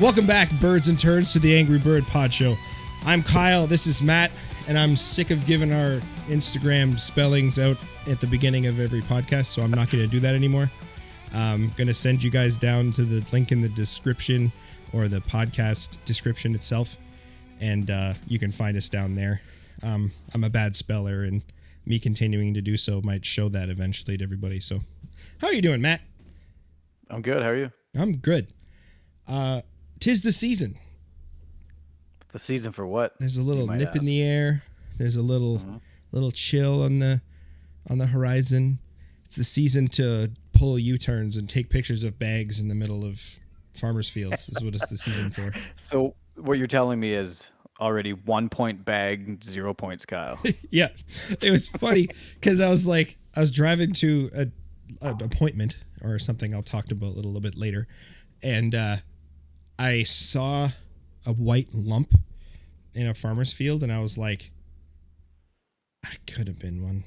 Welcome back, birds and turds, to the Angry Bird Pod Show. I'm Kyle, this is Matt, and I'm sick of giving our Instagram spellings out at the beginning of every podcast, so I'm not going to do that anymore. I'm going to send you guys down to the link in the description or the podcast description itself, and you can find us down there. I'm a bad speller, and me continuing to do so might show that eventually to everybody. So, how are you doing, Matt? I'm good. How are you? I'm good. 'Tis the season. The season for what? There's a little nip in the air. There's a little chill on the horizon. It's the season to pull U-turns and take pictures of bags in the middle of farmers' fields. Is what it's the season for. So what you're telling me is already 1 point bag, 0 points, Kyle. Yeah, it was funny because I was driving to an appointment or something I'll talk about a little bit later, and I saw a white lump in a farmer's field, and I was like, I could have been one.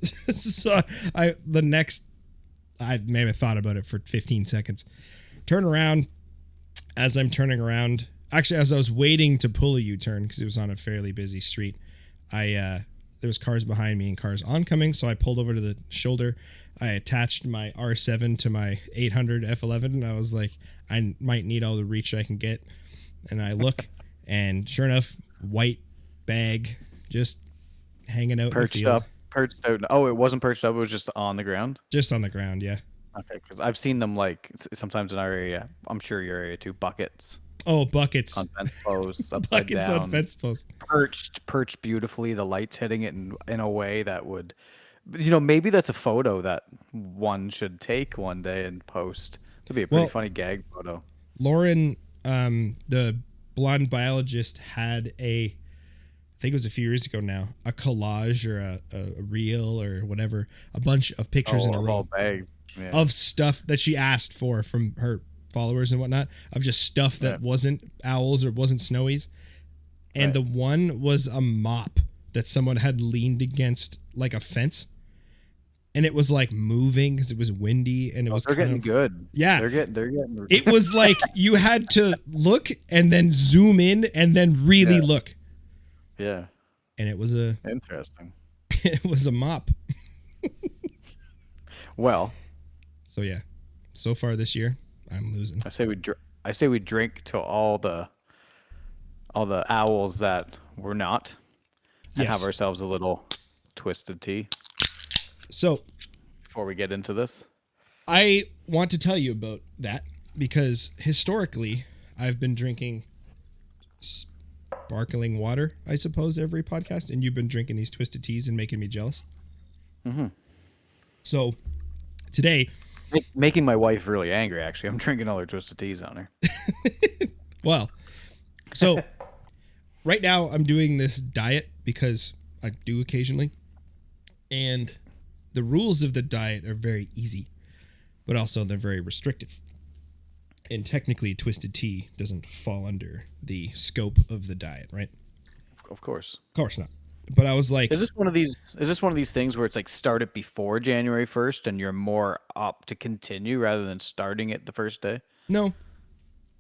So I maybe thought about it for 15 seconds. Turn around. As I'm turning around, actually, as I was waiting to pull a U-turn because it was on a fairly busy street, there was cars behind me and cars oncoming, so I pulled over to the shoulder. I attached my R7 to my 800 F11, and I was like, I might need all the reach I can get. And I look, and sure enough, white bag just hanging out Perched in the field. perched out. Oh, it wasn't perched up. It was just on the ground. Just on the ground, yeah. Okay, because I've seen them like sometimes in our area. I'm sure your area too. Buckets Oh, buckets. on fence posts, upside Buckets down, on fence posts. perched beautifully. The lights hitting it in a way that would, maybe that's a photo that one should take one day and post. It'd be a pretty funny gag photo. Lauren, the blonde biologist, had I think it was a few years ago now, a collage or a reel or whatever, a bunch of pictures in a row bags. Yeah. of stuff that she asked for from her followers and whatnot, of just stuff that wasn't owls or wasn't snowies. And the one was a mop that someone had leaned against like a fence. And it was like moving because it was windy and it was they're getting good. Yeah. They're getting It was like you had to look and then zoom in and then really look. Yeah. And it was Interesting. it was a mop. Well, so yeah. So far this year, I'm losing. I say we drink to all the owls that were not, and have ourselves a little twisted tea. So, before we get into this, I want to tell you about that because historically, I've been drinking sparkling water, I suppose, every podcast, and you've been drinking these twisted teas and making me jealous. Mm-hmm. So, today, making my wife really angry. Actually, I'm drinking all her twisted teas on her. Well, so right now I'm doing this diet because I do occasionally, and the rules of the diet are very easy, but also they're very restrictive. And technically, twisted tea doesn't fall under the scope of the diet, right? Of course. Of course not. But I was like, is this one of these things where it's like start it before January 1st and you're more up to continue rather than starting it the first day? No.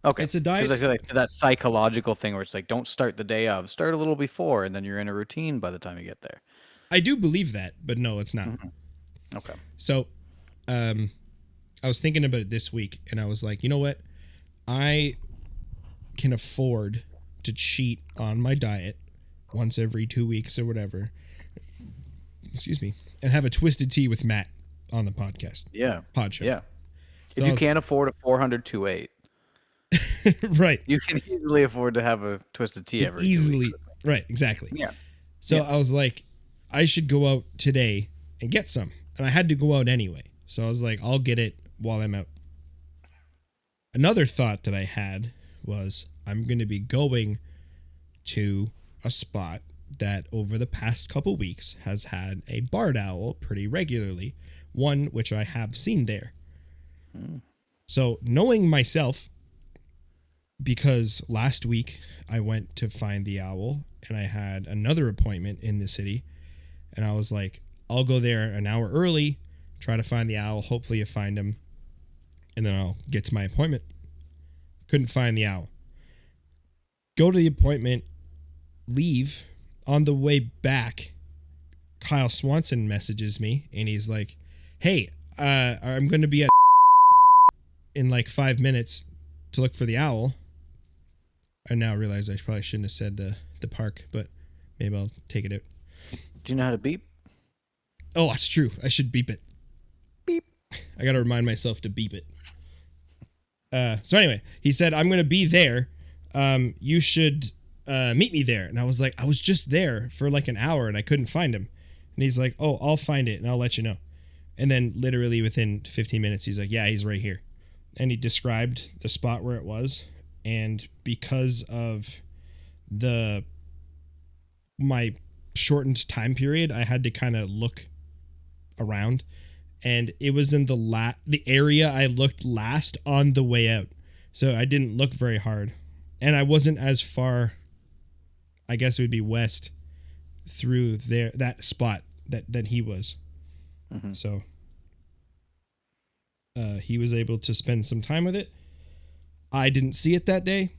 Okay. It's a diet. Because I feel like that psychological thing where it's like, don't start the day of, start a little before, and then you're in a routine by the time you get there. I do believe that, but no, it's not. Mm-hmm. Okay. So, I was thinking about it this week, and I was like, you know what? I can afford to cheat on my diet once every 2 weeks or whatever. Excuse me. And have a twisted tea with Matt on the podcast. Yeah. Pod show. Yeah. So if you can't afford a 400 2.8. Right. You can easily afford to have a twisted tea every 2 weeks. Right. Exactly. Yeah. So I was like, I should go out today and get some. And I had to go out anyway. So I was like, I'll get it while I'm out. Another thought that I had was I'm going to be going to a spot that over the past couple weeks has had a barred owl pretty regularly, one which I have seen there. So knowing myself, because last week I went to find the owl and I had another appointment in the city, and I was like, I'll go there an hour early, try to find the owl, hopefully I find him, and then I'll get to my appointment. Couldn't find the owl. Go to the appointment, leave. On the way back, Kyle Swanson messages me and he's like, "Hey, I'm going to be at in like 5 minutes to look for the owl." I now realize I probably shouldn't have said the park, but maybe I'll take it out. Do you know how to beep? Oh, that's true. I should beep it. Beep. I got to remind myself to beep it. So anyway, he said, "I'm going to be there. You should meet me there." And I was like, I was just there for like an hour and I couldn't find him. And he's like, "Oh, I'll find it and I'll let you know." And then literally within 15 minutes, he's like, "Yeah, he's right here." And he described the spot where it was. And because of my shortened time period, I had to kind of look around, and it was in the area I looked last on the way out. So I didn't look very hard, and I wasn't as far, I guess it would be west through there, that spot that he was. Mm-hmm. So he was able to spend some time with it. I didn't see it that day,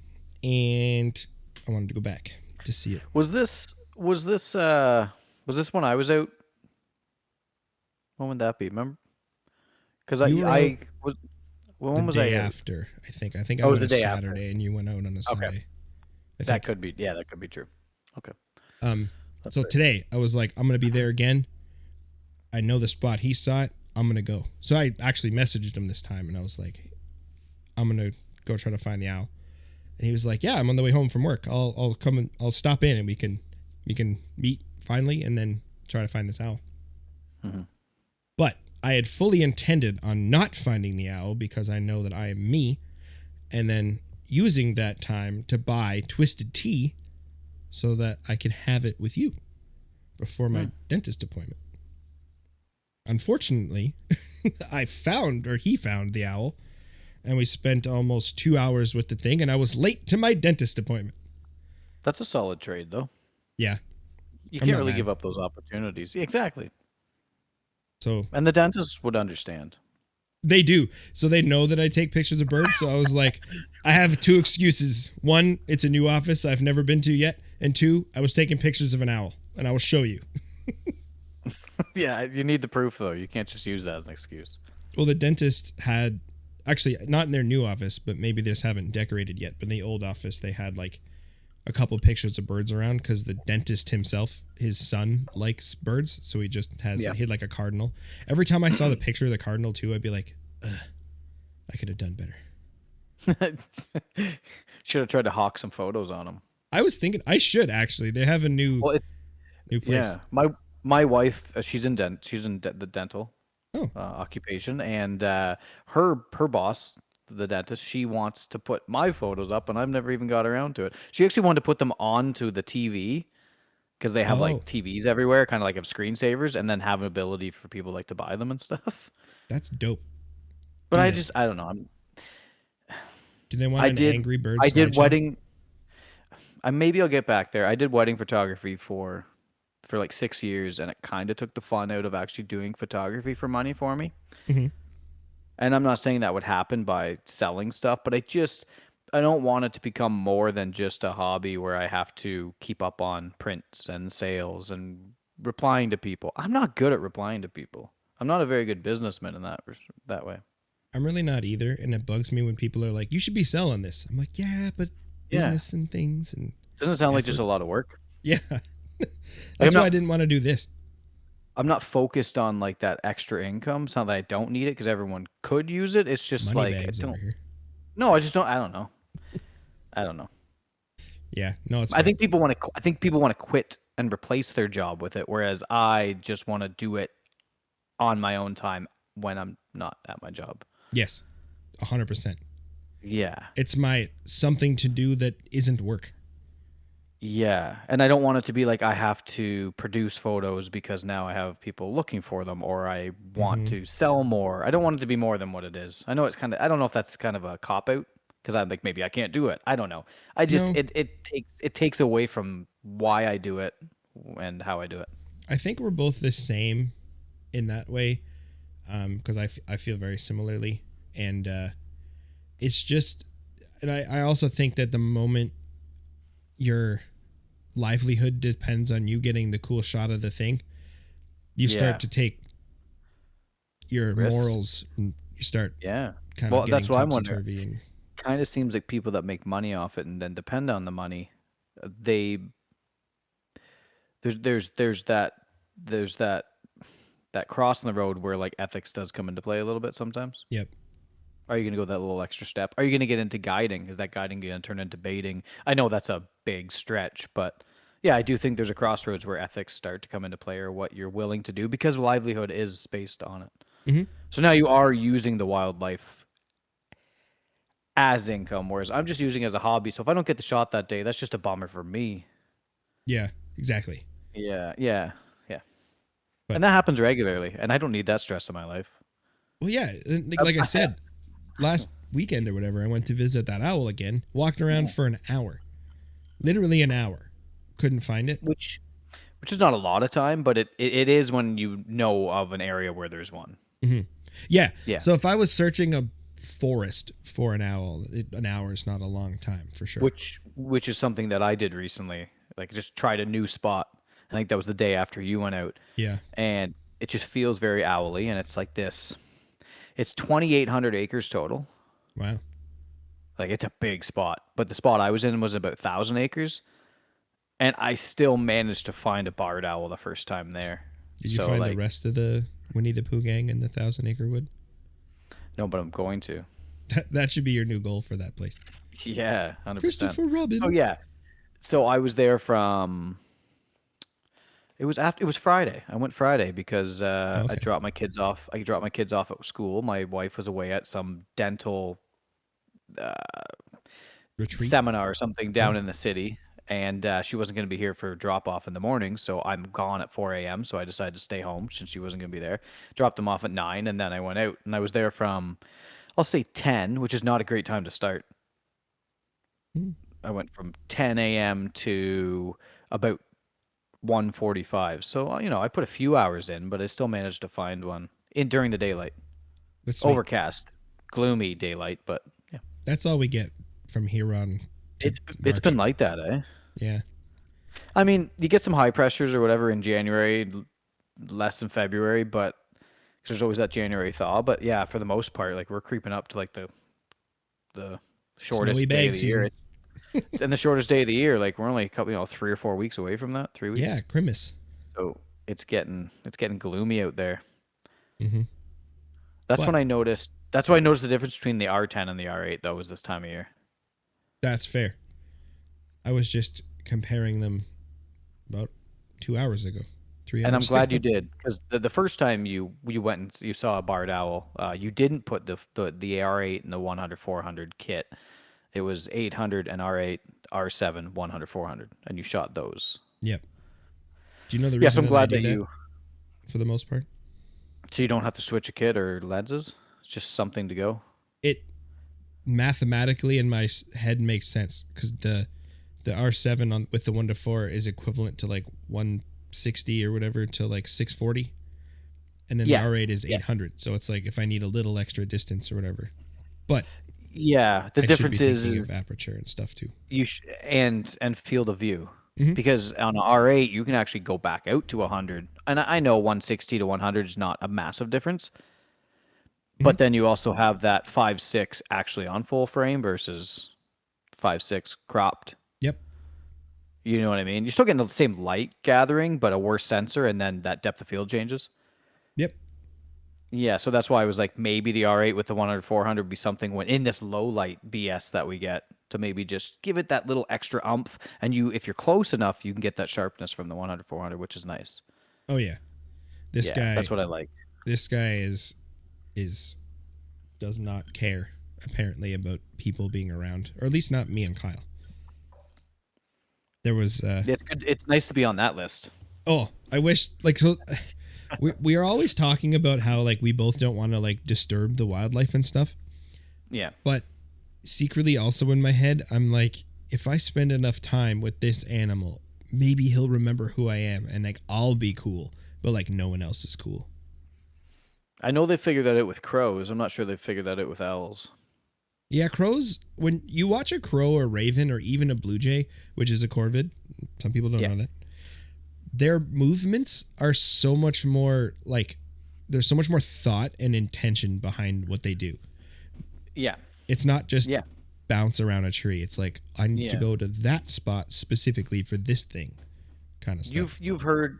and I wanted to go back to see it. Was this when I was out? When would that be? Remember? Because I was. When was I out? After, I think I went on a Saturday after. And you went out on a Sunday. Okay. That could be true. Okay. So today I was like, I'm gonna be there again. I know the spot he saw it. I'm gonna go. So I actually messaged him this time, and I was like, I'm gonna go try to find the owl. And he was like, "Yeah, I'm on the way home from work. I'll come and I'll stop in and we can meet finally and then try to find this owl." Mm-hmm. But I had fully intended on not finding the owl because I know that I am me, and then using that time to buy Twisted Tea so that I can have it with you before my dentist appointment. Unfortunately, he found the owl, and we spent almost 2 hours with the thing, and I was late to my dentist appointment. That's a solid trade, though. Yeah. You can't really give up those opportunities. Exactly. So, and the dentists would understand. They do. So they know that I take pictures of birds. So I was like, I have two excuses. One, it's a new office I've never been to yet. And two, I was taking pictures of an owl, and I will show you. Yeah, you need the proof, though. You can't just use that as an excuse. Well, the dentist had, actually, not in their new office, but maybe they just haven't decorated yet. But in the old office, they had like a couple pictures of birds around because the dentist himself, his son, likes birds. So he just he had like a cardinal. Every time I saw the picture of the cardinal too, I'd be like, I could have done better. Should have tried to hawk some photos on him. I was thinking I should actually. They have a new place. Yeah, my wife, she's in the dental occupation, and her boss, the dentist, she wants to put my photos up, and I've never even got around to it. She actually wanted to put them onto the TV because they have like TVs everywhere, kind of like have screensavers, and then have an ability for people like to buy them and stuff. That's dope. But I don't know. Do they want an Angry Birds? I did wedding. Maybe I'll get back there. I did wedding photography for like 6 years, and it kind of took the fun out of actually doing photography for money for me. Mm-hmm. And I'm not saying that would happen by selling stuff, but I don't want it to become more than just a hobby where I have to keep up on prints and sales and replying to people. I'm not good at replying to people. I'm not a very good businessman in that way. I'm really not either, and it bugs me when people are like, "You should be selling this." I'm like, "Yeah, but business and things and doesn't it sound like just a lot of work?" Yeah. That's why I didn't want to do this. I'm not focused on like that extra income. It's not that I don't need it because everyone could use it. It's just Money like bags over here. No, I just don't. I don't know. I don't know. Yeah, no, it's. I think people want to. I think people want to quit and replace their job with it, whereas I just want to do it on my own time when I'm not at my job. Yes, 100%. Yeah, it's my something to do that isn't work. Yeah, and I don't want it to be like I have to produce photos because now I have people looking for them, or I want to sell more. I don't want it to be more than what it is. I know it's kind of. I don't know if that's kind of a cop out because I'm like maybe I can't do it. I don't know. I just it takes away from why I do it and how I do it. I think we're both the same in that way, because I feel very similarly, and it's just And I also think that the moment your livelihood depends on you getting the cool shot of the thing, you start Yeah. to take your Risks. morals, and you start Yeah. kind of Well, getting that's what I'm topsy wondering. turvy. And Kind of seems like people that make money off it and then depend on the money, they there's that that cross in the road where like ethics does come into play a little bit sometimes. yep, Are you going to go that little extra step? Are you going to get into guiding? Is that guiding going to turn into baiting? I know that's a big stretch, but yeah, I do think there's a crossroads where ethics start to come into play or what you're willing to do because livelihood is based on it. hmm So now you are using the wildlife as income, whereas I'm just using it as a hobby. So if I don't get the shot that day, that's just a bummer for me. yeah, exactly. Yeah, yeah, yeah. But And that happens regularly, and I don't need that stress in my life. well, yeah, and like I said, last weekend or whatever, I went to visit that owl again. Walked around for an hour, literally an hour. Couldn't find it. Which which is not a lot of time, but it is when you know of an area where there's one. hmm Yeah. Yeah. So if I was searching a forest for an owl, an hour is not a long time for sure. Which is something that I did recently. Like just tried a new spot. I think that was the day after you went out, Yeah. and it just feels very owly. And it's like this. It's 2,800 acres total. Wow. Like it's a big spot, but the spot I was in was about 1,000 acres, and I still managed to find a barred owl the first time there. Did you So find the like, rest of the Winnie the Pooh gang in the Thousand Acre Wood? no, but I'm going to. That should be your new goal for that place. Yeah, 100%. Christopher So Robin. yeah, so I was there from. It was after. It was Friday. I went Friday because Oh, I okay. dropped my kids off. I dropped my kids off at school. My wife was away at some dental Retreat. seminar or something Oh, down in the city, and she wasn't going to be here for drop off in the morning. So I'm gone at 4 a.m. So I decided to stay home since she wasn't going to be there. Dropped them off at 9, and then I went out, and I was there from, I'll say 10, which is not a great time to start. hmm. I went from 10 a.m. to about 1:45. So I put a few hours in, but I still managed to find one in during the daylight. That's sweet. Overcast, gloomy daylight, but yeah, That's all we get from here on to it's been March. like that, eh? Yeah. I mean, you get some high pressures or whatever in January, less in February, but 'cause there's always that January thaw. But yeah, for the most part, like we're creeping up to like the Snowy shortest day of bag the year. season. And the shortest day of the year, like we're only a couple, 3 or 4 weeks away from that. 3 weeks. Yeah, Christmas. So it's getting gloomy out there. hmm That's when But I noticed. That's why I noticed the difference between the R10 and the R8 though was this time of year. that's fair. I was just comparing them about 2 hours ago, three And I'm hours glad you ago. did because the first time you went and you saw a barred owl, you didn't put the R8 and the 100 400 kit. It was 800 and R8, R7, 100 400, and you shot those. Yep. Do you know the Yeah, so reason I'm that I glad do that that you for the most part? so you don't have to switch a kit or lenses. It's just something to go. It mathematically in my head makes sense because the R7 on with the 1 to 4 is equivalent to like 160 or whatever to like 640, and then the Yeah. R8 is Yeah. 800. So it's like if I need a little extra distance or whatever. But Yeah, the I should be difference thinking is of aperture and stuff too. and field of view. hmm Because on an R8 you can actually go back out to 100. And I know 160 to 100 is not a massive difference, hmm but then you also have that 5.6 actually on full frame versus 5.6 cropped. Yep. You know what I mean? You're still getting the same light gathering, but a worse sensor, and then that depth of field changes. Yep. Yeah, so that's why I was like, maybe the R8 with the 100 400 would be something when in this low light BS that we get to maybe just give it that little extra umph. And if you're close enough, you can get that sharpness from the 100 400, which is nice. Oh yeah. This Yeah, guy that's what I like. this guy is does not care apparently about people being around, or at least not me and Kyle. There was It's good. It's nice to be on that list. oh, I wish like so we are always talking about how like we both don't want to like disturb the wildlife and stuff, Yeah. but secretly also in my head I'm like if I spend enough time with this animal, maybe he'll remember who I am and like I'll be cool, but like no one else is cool. I know they figured that out with crows. I'm not sure they figured that out with owls. Yeah, crows, when you watch a crow or raven or even a blue jay, which is a corvid, some people don't Yeah. know that, their movements are so much more like there's so much more thought and intention behind what they do. Yeah. It's not just Yeah. bounce around a tree. It's like I need to Yeah. go to that spot specifically for this thing kind of You've stuff. you've heard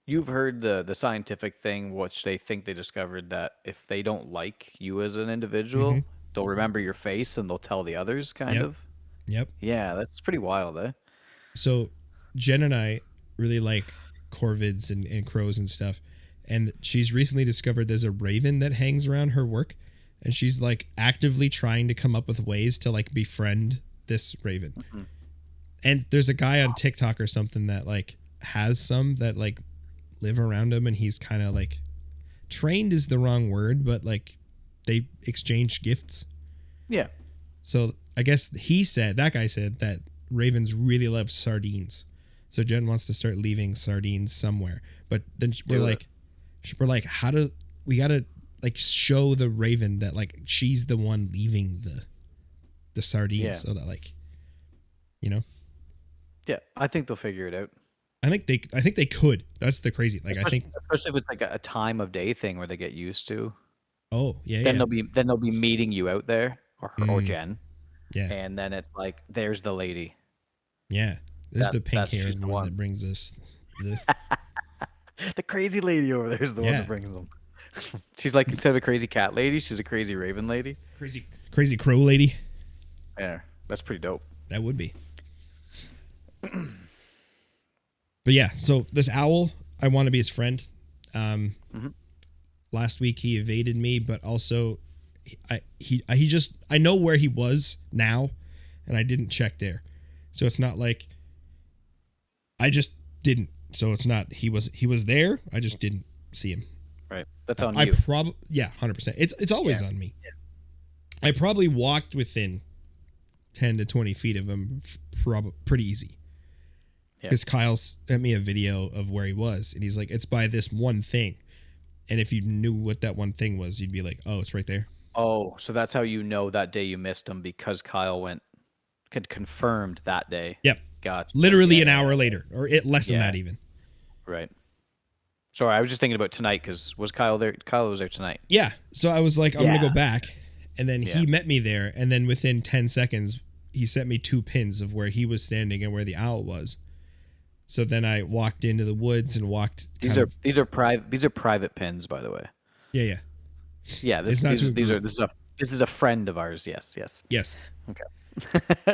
you've heard the scientific thing, which they think they discovered that if they don't like you as an Mm-hmm. individual, they'll remember your face and they'll tell the others, kind Yep. of. Yep. Yeah, that's pretty wild, eh? So Jen and I really like corvids and crows and stuff. And she's recently discovered there's a raven that hangs around her work. And she's like actively trying to come up with ways to like befriend this raven. Mhm. And there's a guy on TikTok or something that like has some that like live around him, and he's kind of like trained is the wrong word, but like they exchange gifts. Yeah. So I guess that guy said that ravens really love sardines. So Jen wants to start leaving sardines somewhere. But then we're like, how do we gotta like show the raven that like she's the one leaving the sardines Yeah. so that like you know Yeah. I think they'll figure it out. I think they could. That's the crazy. Like I think Especially if it's like a time of day thing where they get used to. oh yeah Then yeah they'll be meeting you out there, or her, or mm, Jen, yeah and then it's like there's the lady. yeah. There's the pink She's haired the one one. that brings us the The crazy lady over there is the one that yeah brings them. She's like, instead of a crazy cat lady, she's a crazy raven lady. crazy crow lady. Yeah, that's pretty dope. That would be. But yeah, so this owl, I want to be his friend. Hmm. Last week he evaded me, but also he just I know where he was now, and I didn't check there, so it's not like I just didn't. So it's not he was there. I just didn't see him. Right, that's on I you. probably yeah 100%. It's always Yeah, on me. I probably walked within 10 to 20 feet of him, pretty easy. yeah. Because Kyle sent me a video of where he was, and he's like, "It's by this one thing." And if you knew what that one thing was, you'd be like, "Oh, it's right there." Oh, so that's how you know that day you missed him, because Kyle had confirmed that day. Yep. Gotcha. Literally Yeah, an yeah, hour later, or less than yeah. that even. Right. Sorry, I was just thinking about tonight, because was Kyle there? Kyle was there tonight. Yeah. So I was like, I'm gonna Yeah. go back, and then Yeah. he met me there, and then within 10 seconds, he sent me 2 pins of where he was standing and where the owl was. So then I walked into the woods and walked These kind are of private pins, by the way. yeah yeah. Yeah, It's not to a group. this is a friend of ours. Yes, yes. Yes. Okay.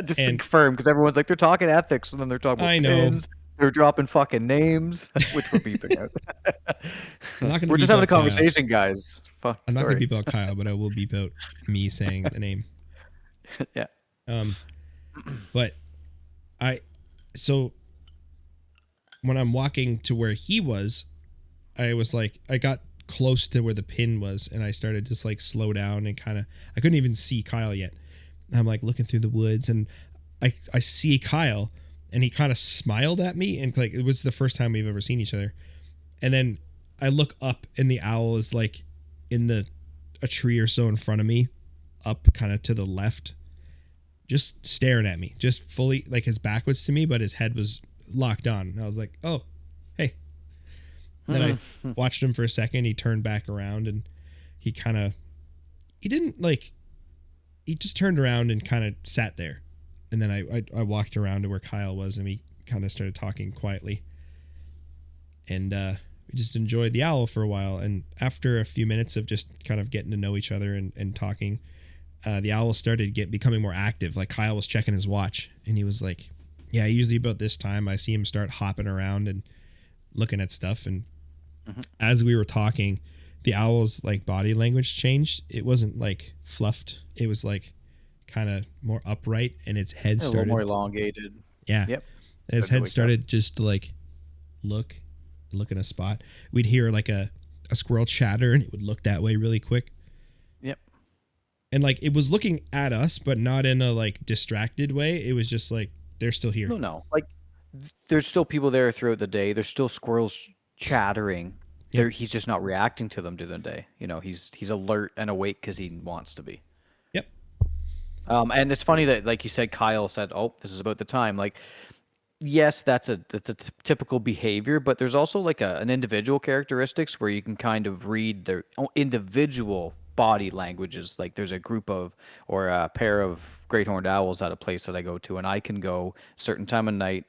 Just to And confirm, because everyone's like, they're talking ethics, and then they're talking about I know pins. They're dropping fucking names, which we're beeping out. I'm not gonna We're just beep having a out Kyle. conversation, guys. Fuck, I'm not gonna sorry. beep out Kyle, but I will beep out me saying the name. Yeah. Um, but I so when I'm walking to where he was, I was like, I got close to where the pin was, and I started to like slow down and kind of, I couldn't even see Kyle yet. I'm like looking through the woods, and I see Kyle, and he kind of smiled at me, and like it was the first time we've ever seen each other. And then I look up, and the owl is like in a tree or so in front of me, up kind of to the left, just staring at me, just fully like his back was to me, but his head was locked on. And I was like, oh, hey. Then I watched him for a second. He turned back around, and he kind of, he didn't like, he just turned around and kind of sat there. And then I walked around to where Kyle was, and we kind of started talking quietly. And we just enjoyed the owl for a while. And after a few minutes of just kind of getting to know each other and talking, the owl started becoming more active. Like Kyle was checking his watch, and he was like, yeah, usually about this time I see him start hopping around and looking at stuff. And as we were talking, the owl's like body language changed. It wasn't like fluffed. It was like kind of more upright, and its head A little started more elongated. yeah. Yep. And its Started to head wake up. started just to like look in a spot. We'd hear like a squirrel chatter, and it would look that way really quick. Yep. And like it was looking at us, but not in a like distracted way. It was just like they're still here. No. Like, there's still people there throughout the day. There's still squirrels chattering. Yep. He's just not reacting to them during the day. He's alert and awake because he wants to be. Yep. And it's funny that, like you said, Kyle said, "Oh, this is about the time." Like, yes, that's a typical behavior, but there's also like an individual characteristics where you can kind of read their individual body languages. Like, there's a group of or a pair of great horned owls at a place that I go to, and I can go certain time of night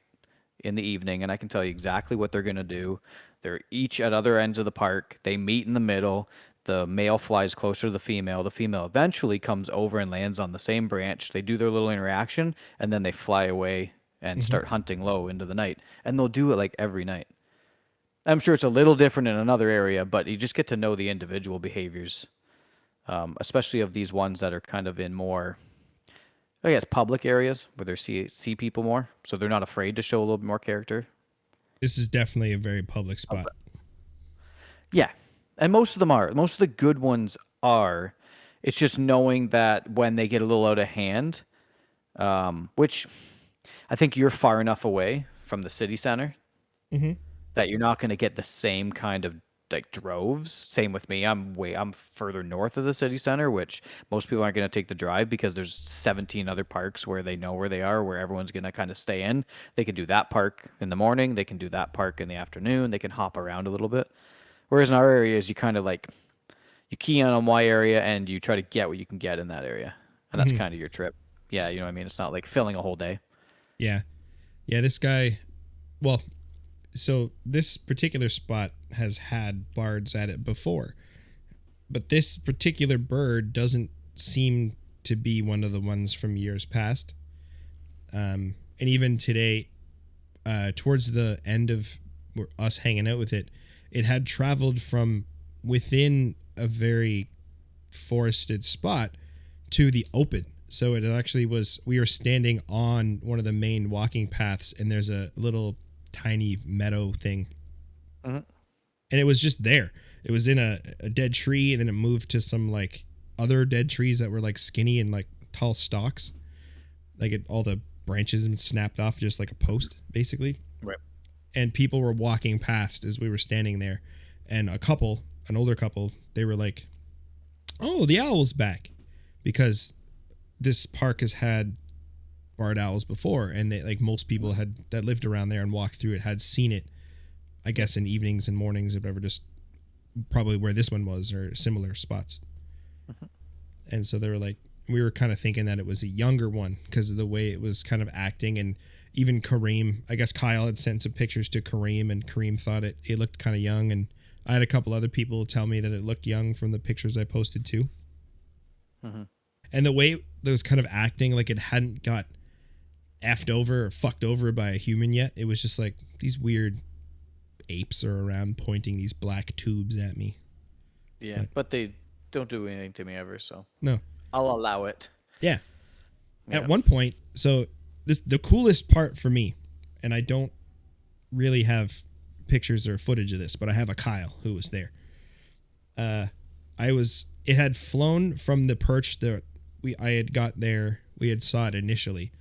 in the evening, and I can tell you exactly what they're going to do. They're each at other ends of the park. They meet in the middle. The male flies closer to the female. The female eventually comes over and lands on the same branch. They do their little interaction, and then they fly away and Hmm. start hunting low into the night. And they'll do it like every night. I'm sure it's a little different in another area, but you just get to know the individual behaviors, especially of these ones that are kind of in more, I guess, public areas where they see people more, so they're not afraid to show a little bit more character. This is definitely a very public spot. Yeah. And most of them are. Most of the good ones are. It's just knowing that when they get a little out of hand, which I think you're far enough away from the city center Hmm. that you're not going to get the same kind of like droves. Same with me. I'm further north of the city center, which most people aren't going to take the drive because there's 17 other parks where they know where they are, where everyone's going to kind of stay in. They can do that park in the morning, they can do that park in the afternoon, they can hop around a little bit. Whereas in our areas, you kind of like you key in on Y area and you try to get what you can get in that area, and that's Hmm. kind of your trip. Yeah, you know what I mean. It's not like filling a whole day. Yeah. Yeah. This guy, well, so this particular spot has had bards at it before, but this particular bird doesn't seem to be one of the ones from years past. And even today, towards the end of us hanging out with it, it had traveled from within a very forested spot to the open. So it actually was, we were standing on one of the main walking paths, and there's a little tiny meadow thing. Hmm. And it was just there. It was in a dead tree, and then it moved to some like other dead trees that were like skinny and like tall stalks. Like all the branches and snapped off just like a post, basically. Right. And people were walking past as we were standing there. And a couple, an older couple, they were like, "Oh, the owl's back," because this park has had barred owls before, and they, like most people had that lived around there and walked through it, had seen it. I guess in evenings and mornings or whatever, just probably where this one was or similar spots. And so they were like, we were kind of thinking that it was a younger one because of the way it was kind of acting. And even Kareem, I guess Kyle had sent some pictures to Kareem, and Kareem thought it looked kind of young. And I had a couple other people tell me that it looked young from the pictures I posted too. Hmm. And the way it was kind of acting, like it hadn't got effed over or fucked over by a human yet. It was just like these weird apes are around pointing these black tubes at me. Yeah, But but they don't do anything to me ever, so no. I'll allow it. Yeah. At Yeah. one point, so this the coolest part for me, and I don't really have pictures or footage of this, but I have a Kyle who was there. I was it had flown from the perch that I had got there. We had saw it initially,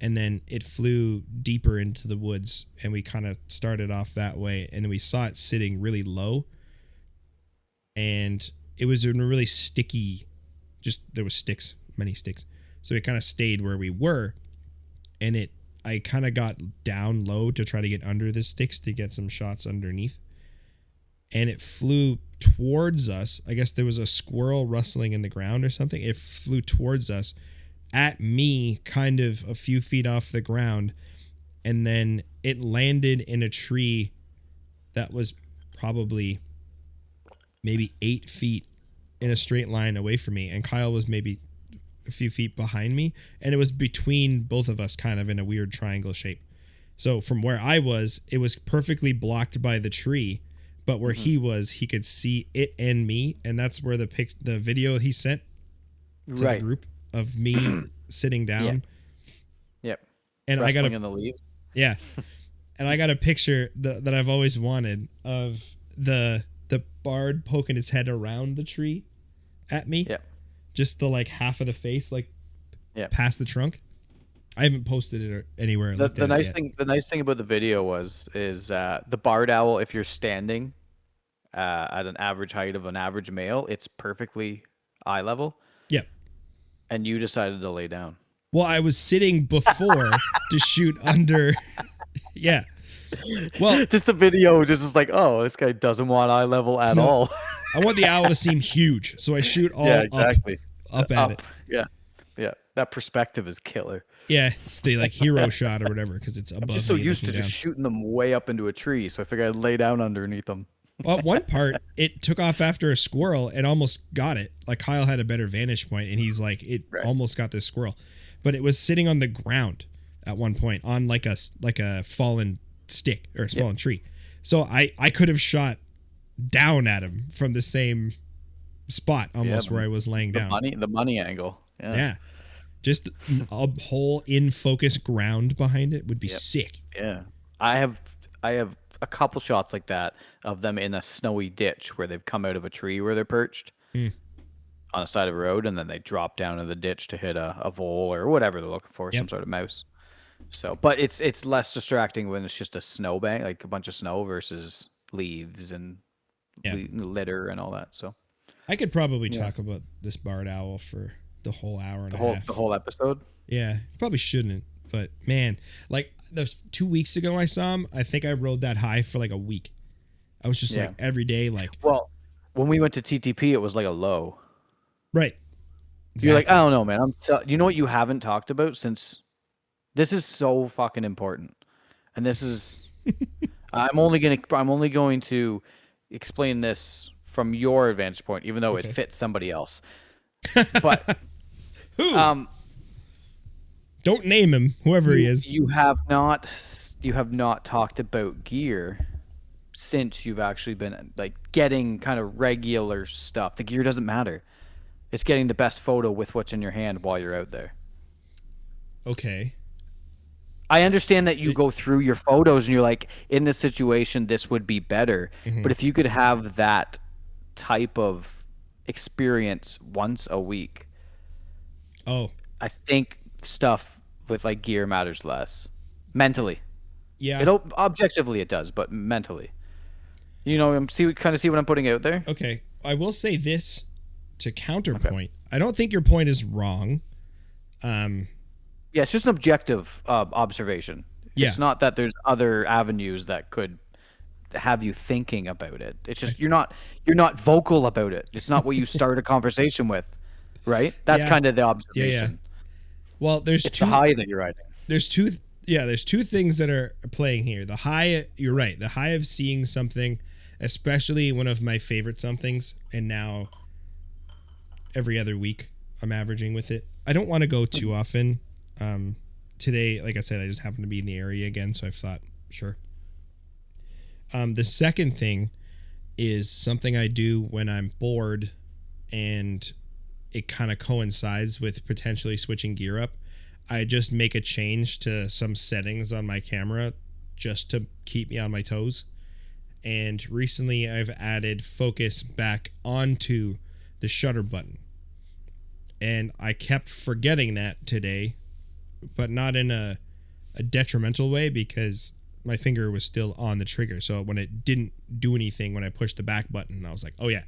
and then it flew deeper into the woods, and we kind of started off that way, and we saw it sitting really low, and it was in a really sticky, just there was sticks, many sticks, so it kind of stayed where we were, and it I kind of got down low to try to get under the sticks to get some shots underneath, and it flew towards us. I guess there was a squirrel rustling in the ground or something. It flew towards us at me, kind of a few feet off the ground, and then it landed in a tree that was probably maybe 8 feet in a straight line away from me, and Kyle was maybe a few feet behind me, and it was between both of us, kind of in a weird triangle shape. So from where I was, it was perfectly blocked by the tree, but where Hmm. he was, he could see it and me, and that's where the video he sent to the Right. group of me sitting Yeah. down, Yep. and I got Wrestling a in the leaves. yeah, and I got a picture that I've always wanted of the bard poking its head around the tree at me, Yep. just the like half of the face, like Yep. past the trunk. I haven't posted it or anywhere or The looked the at it nice yet. thing the nice thing about the video is the barred owl, if you're standing at an average height of an average male, it's perfectly eye level. Yep. And you decided to lay down. Well, I was sitting before to shoot under. Yeah. Well, Just the video just is like, oh, this guy doesn't want eye level at no, all. I want the owl to seem huge, so I shoot Yeah, all exactly. up at it. Up. Yeah. Yeah. That perspective is killer. Yeah, it's the like hero shot or whatever because it's I'm just above so me used looking to just down. shooting them way up into a tree, so I figured I'd lay down underneath them. Well, at one part, it took off after a squirrel and almost got it. Like Kyle had a better vantage point, and he's like, it Right. almost got this squirrel, but it was sitting on the ground at one point on like a fallen stick or a fallen tree. So I could have shot down at him from the same spot almost where I was laying down. The money angle. Yeah. Yeah, just a whole in focus ground behind it would be Yep. sick. Yeah. I have a couple shots like that of them in a snowy ditch where they've come out of a tree where they're perched Mm. on the side of a road, and then they drop down in the ditch to hit a vole or whatever they're looking for, Yep. some sort of mouse. So, but it's less distracting when it's just a snowbank, like a bunch of snow versus leaves and Yeah. litter and all that. So I could probably Yeah. talk about this barred owl for the whole hour and the a whole half. the whole episode. Yeah, probably shouldn't, but man, like the 2 weeks ago I saw him. I think I rode that high for like a week. I was just Yeah. like every day, like Well, when we went to TTP, it was like a low. right. You're like, Exactly. I don't know, man. You know what you haven't talked about since this is so fucking important, and this is I'm only going to explain this from your vantage point, even though it Okay. fits somebody else. But Who? um, Don't name him, whoever he is. you have not talked about gear since you've actually been like getting kind of regular stuff. The gear doesn't matter. It's getting the best photo with what's in your hand while you're out there. Okay. I understand that you go through your photos and you're like, in this situation, this would be better. But if you could have that type of experience once a week, Oh, I think stuff with like gear matters less mentally. yeah. Objectively it does, but mentally, kind of see what I'm putting out there. Okay. I will say this to counterpoint. I don't think your point is wrong. Yeah, it's just an objective observation. Yeah. It's not that there's other avenues that could have you thinking about it. It's just you're not vocal about it. It's not what you start a conversation with, right? That's Yeah. kind of the Yeah, observation. yeah. Well, there's It's two the high that you're riding. there's two there's two things that are playing here. The high, you're right, the high of seeing something, especially one of my favorite somethings, and now every other week I'm averaging with it. I don't want to go too often. Today, like I said, I just happened to be in the area again, so I thought, sure. The second thing is something I do when I'm bored and it kind of coincides with potentially switching gear up. I just make a change to some settings on my camera just to keep me on my toes. And recently I've added focus back onto the shutter button. And I kept forgetting that today, but not in a detrimental way because my finger was still on the trigger. So when it didn't do anything when I pushed the back button, I was like, oh yeah,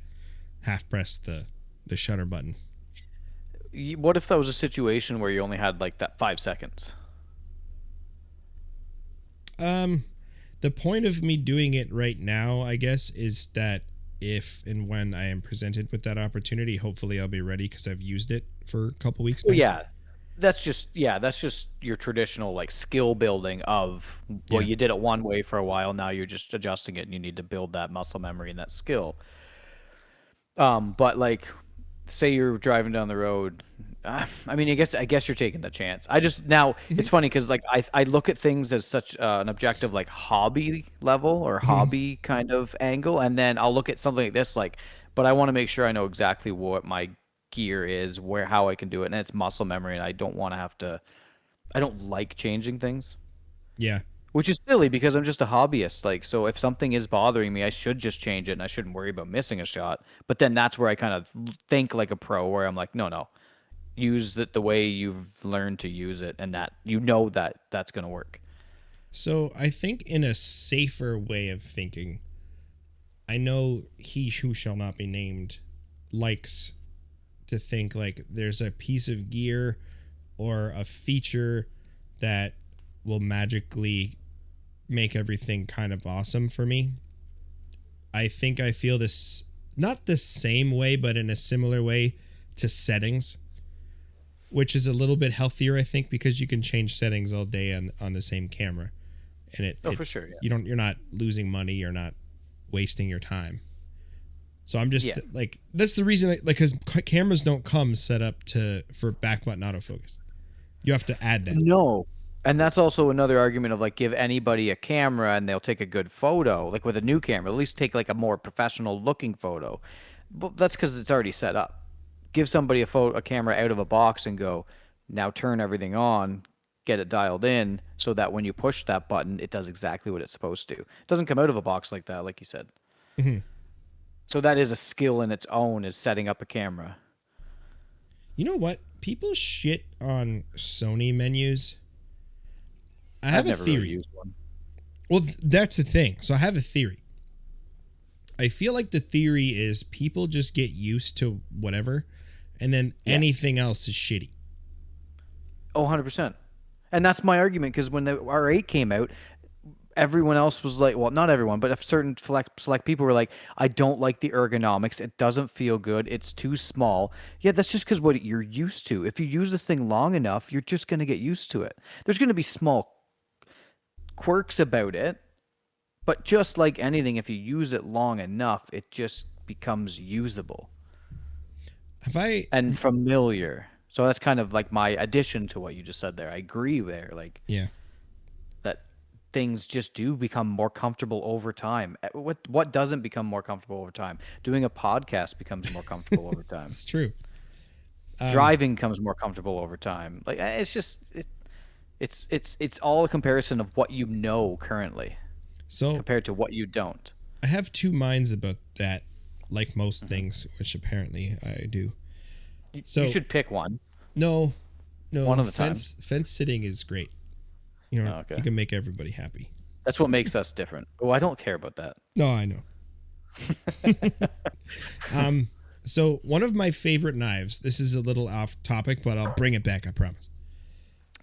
half press the shutter button. What if that was a situation where you only had like that 5 seconds? The point of me doing it right now, I guess, is that if and when I am presented with that opportunity, hopefully I'll be ready because I've used it for a couple weeks now. Well, that's just your traditional like skill building of Yeah. you did it one way for a while, now you're just adjusting it and you need to build that muscle memory and that skill. But like say you're driving down the road, I mean, I guess you're taking the chance. I just now it's funny because like I look at things as such an objective like hobby level or hobby kind of angle, and then I'll look at something like this but I want to make sure I know exactly what my gear is, how I can do it, and it's muscle memory, and I don't want to have to. I don't like changing things. Yeah. Which is silly because I'm just a hobbyist. Like, so if something is bothering me, I should just change it and I shouldn't worry about missing a shot. But then that's where I kind of think like a pro, where I'm like, no, use it the way you've learned to use it, and that that's going to work. So I think in a safer way of thinking, I know he who shall not be named likes to think like there's a piece of gear or a feature that will magically make everything kind of awesome for me. I think I feel this not the same way, but in a similar way to settings, which is a little bit healthier, I think, because you can change settings all day on the same camera, and Oh, for sure. Yeah. you're not losing money, you're not wasting your time. So I'm just Yeah. like that's the reason, like, because cameras don't come set up for back button autofocus. You have to add that. No. And that's also another argument of like give anybody a camera and they'll take a good photo, like with a new camera, at least take like a more professional looking photo. But that's because it's already set up. Give somebody a camera out of a box and go, now turn everything on, get it dialed in so that when you push that button, it does exactly what it's supposed to. It doesn't come out of a box like that, like you said. Mhm. So that is a skill in its own, is setting up a camera. You know what? People shit on Sony menus. I I've have a never really theory. used one. Well, that's the thing. So I have a theory. I feel like the theory is people just get used to whatever, and then Yeah. anything else is shitty. Oh, 100%. And that's my argument because when the R8 came out, everyone else was like, well, not everyone, but a certain select people were like, I don't like the ergonomics. It doesn't feel good. It's too small. Yeah, that's just because what you're used to. If you use this thing long enough, you're just going to get used to it. There's going to be small quirks about it, but just like anything, if you use it long enough, it just becomes usable Have I? and familiar. So that's kind of like my addition to what you just said there. I agree there. Like, Yeah, that things just do become more comfortable over time. What doesn't become more comfortable over time? Doing a podcast becomes more comfortable over time. it's true. Driving becomes more comfortable over time. Like it's just it's all a comparison of what you know currently So compared to what you don't. I have two minds about that, like most things, which apparently I do. You So should pick one, no, one no, at a time. fence sitting is great. You know, Oh, okay, you can make everybody happy. that's what makes us different. Oh, I don't care about that. No, I know. So one of my favorite knives. This is a little off topic, but I'll bring it back. I promise.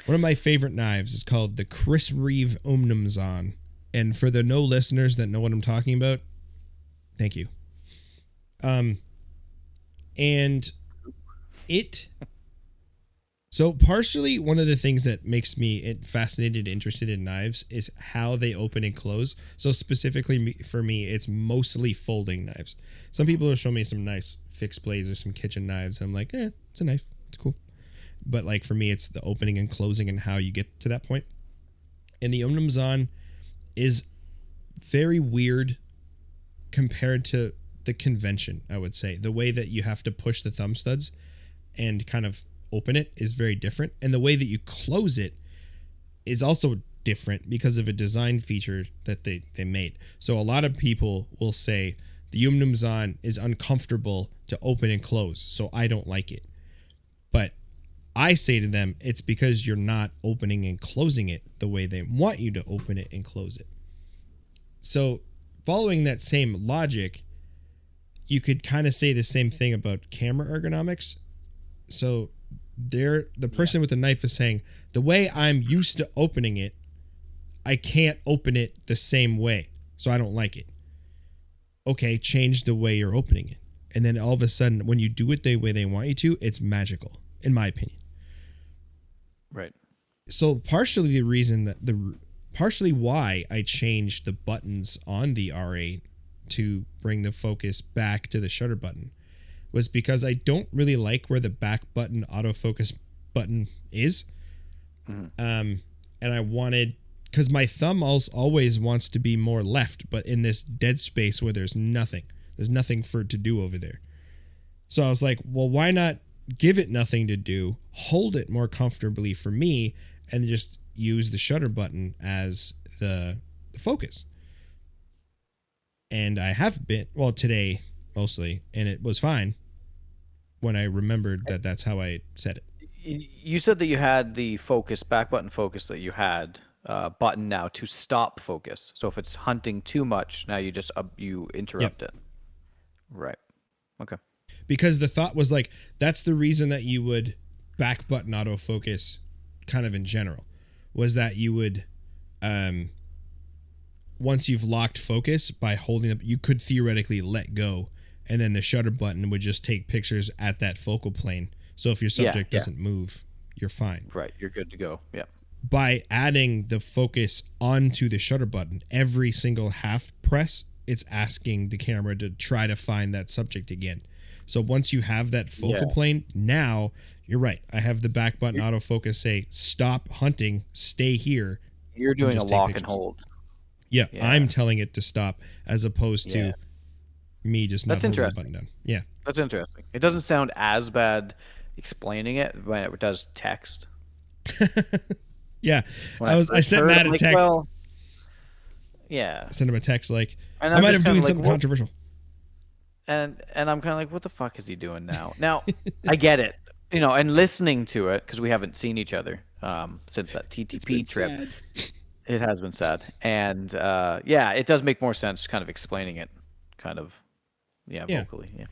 One of my favorite knives is called the Chris Reeve Omnumzon. And for the no listeners that know what I'm talking about, thank you. And it. So partially, one of the things that makes me fascinated, interested in knives is how they open and close. So specifically for me, it's mostly folding knives. Some people have shown me some nice fixed blades or some kitchen knives. And I'm like, it's a knife. It's cool. But like for me, it's the opening and closing and how you get to that point. And the Omnumzon is very weird compared to the convention, I would say. The way that you have to push the thumb studs and kind of open it is very different. And the way that you close it is also different because of a design feature that they made. So a lot of people will say the Omnumzon is uncomfortable to open and close, so I don't like it. But I say to them, it's because you're not opening and closing it the way they want you to open it and close it. So following that same logic, you could kind of say the same thing about camera ergonomics. So the person with the knife is saying, the way I'm used to opening it, I can't open it the same way, so I don't like it. Okay, change the way you're opening it. And then all of a sudden, when you do it the way they want you to, it's magical, in my opinion. Right. So partially partially why I changed the buttons on the R8 to bring the focus back to the shutter button was because I don't really like where the back button autofocus button is. And I wanted, because my thumb always wants to be more left, but in this dead space where there's nothing for it to do over there. So I was like, well, why not give it nothing to do, hold it more comfortably for me, and just use the shutter button as the focus. And I have been, well, today mostly, and it was fine when I remembered that that's how I said it. You said that you had the focus, back button focus that you had button now to stop focus. So if it's hunting too much, now you just you interrupt Yep. it. Right. Okay. because the thought was like, that's the reason that you would back button autofocus kind of in general, was that you would, once you've locked focus by holding up, you could theoretically let go, and then the shutter button would just take pictures at that focal plane. So if your subject doesn't move, you're fine. Right. You're good to go. Yeah. By adding the focus onto the shutter button, every single half press, it's asking the camera to try to find that subject again. So once you have that focal plane, now you're right. I have the back button autofocus say, stop hunting, stay here. You're doing a lock and hold. Yeah, I'm telling it to stop, as opposed to me just not holding the button down. Yeah. That's interesting. It doesn't sound as bad explaining it when it does text. Yeah. I sent Matt a text. Well, yeah. I sent him a text like, and I might have doing something controversial. And I'm kind of like, what the fuck is he doing now? Now, I get it. You know, and listening to it, because we haven't seen each other since that TTP trip. Sad. It has been sad. And it does make more sense kind of explaining it kind of, vocally. Yeah.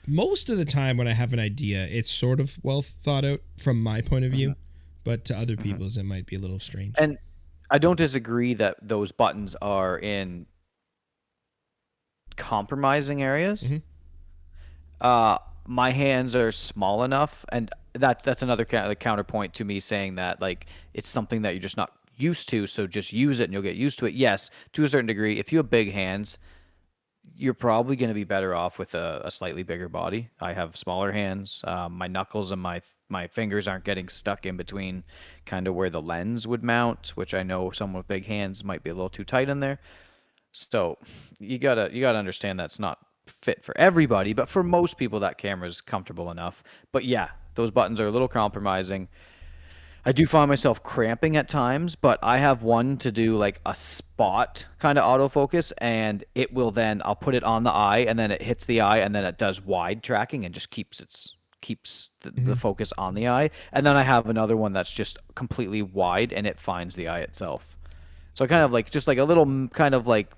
Most of the time when I have an idea, it's sort of well thought out from my point of view, but to other people's, it might be a little strange. And I don't disagree that those buttons are in compromising areas. My hands are small enough, and that's another counterpoint to me saying that like it's something that you're just not used to, so just use it and you'll get used to it. Yes, to a certain degree. If you have big hands, you're probably going to be better off with a slightly bigger body. I have smaller hands. My knuckles and my fingers aren't getting stuck in between kind of where the lens would mount, which I know someone with big hands might be a little too tight in there. So you gotta understand that's not fit for everybody, but for most people that camera is comfortable enough. But yeah, those buttons are a little compromising. I do find myself cramping at times, but I have one to do like a spot kind of autofocus, and it will then I'll put it on the eye, and then it hits the eye, and then it does wide tracking and just keeps the focus on the eye. And then I have another one that's just completely wide, and it finds the eye itself. So I kind of like just like a little kind of like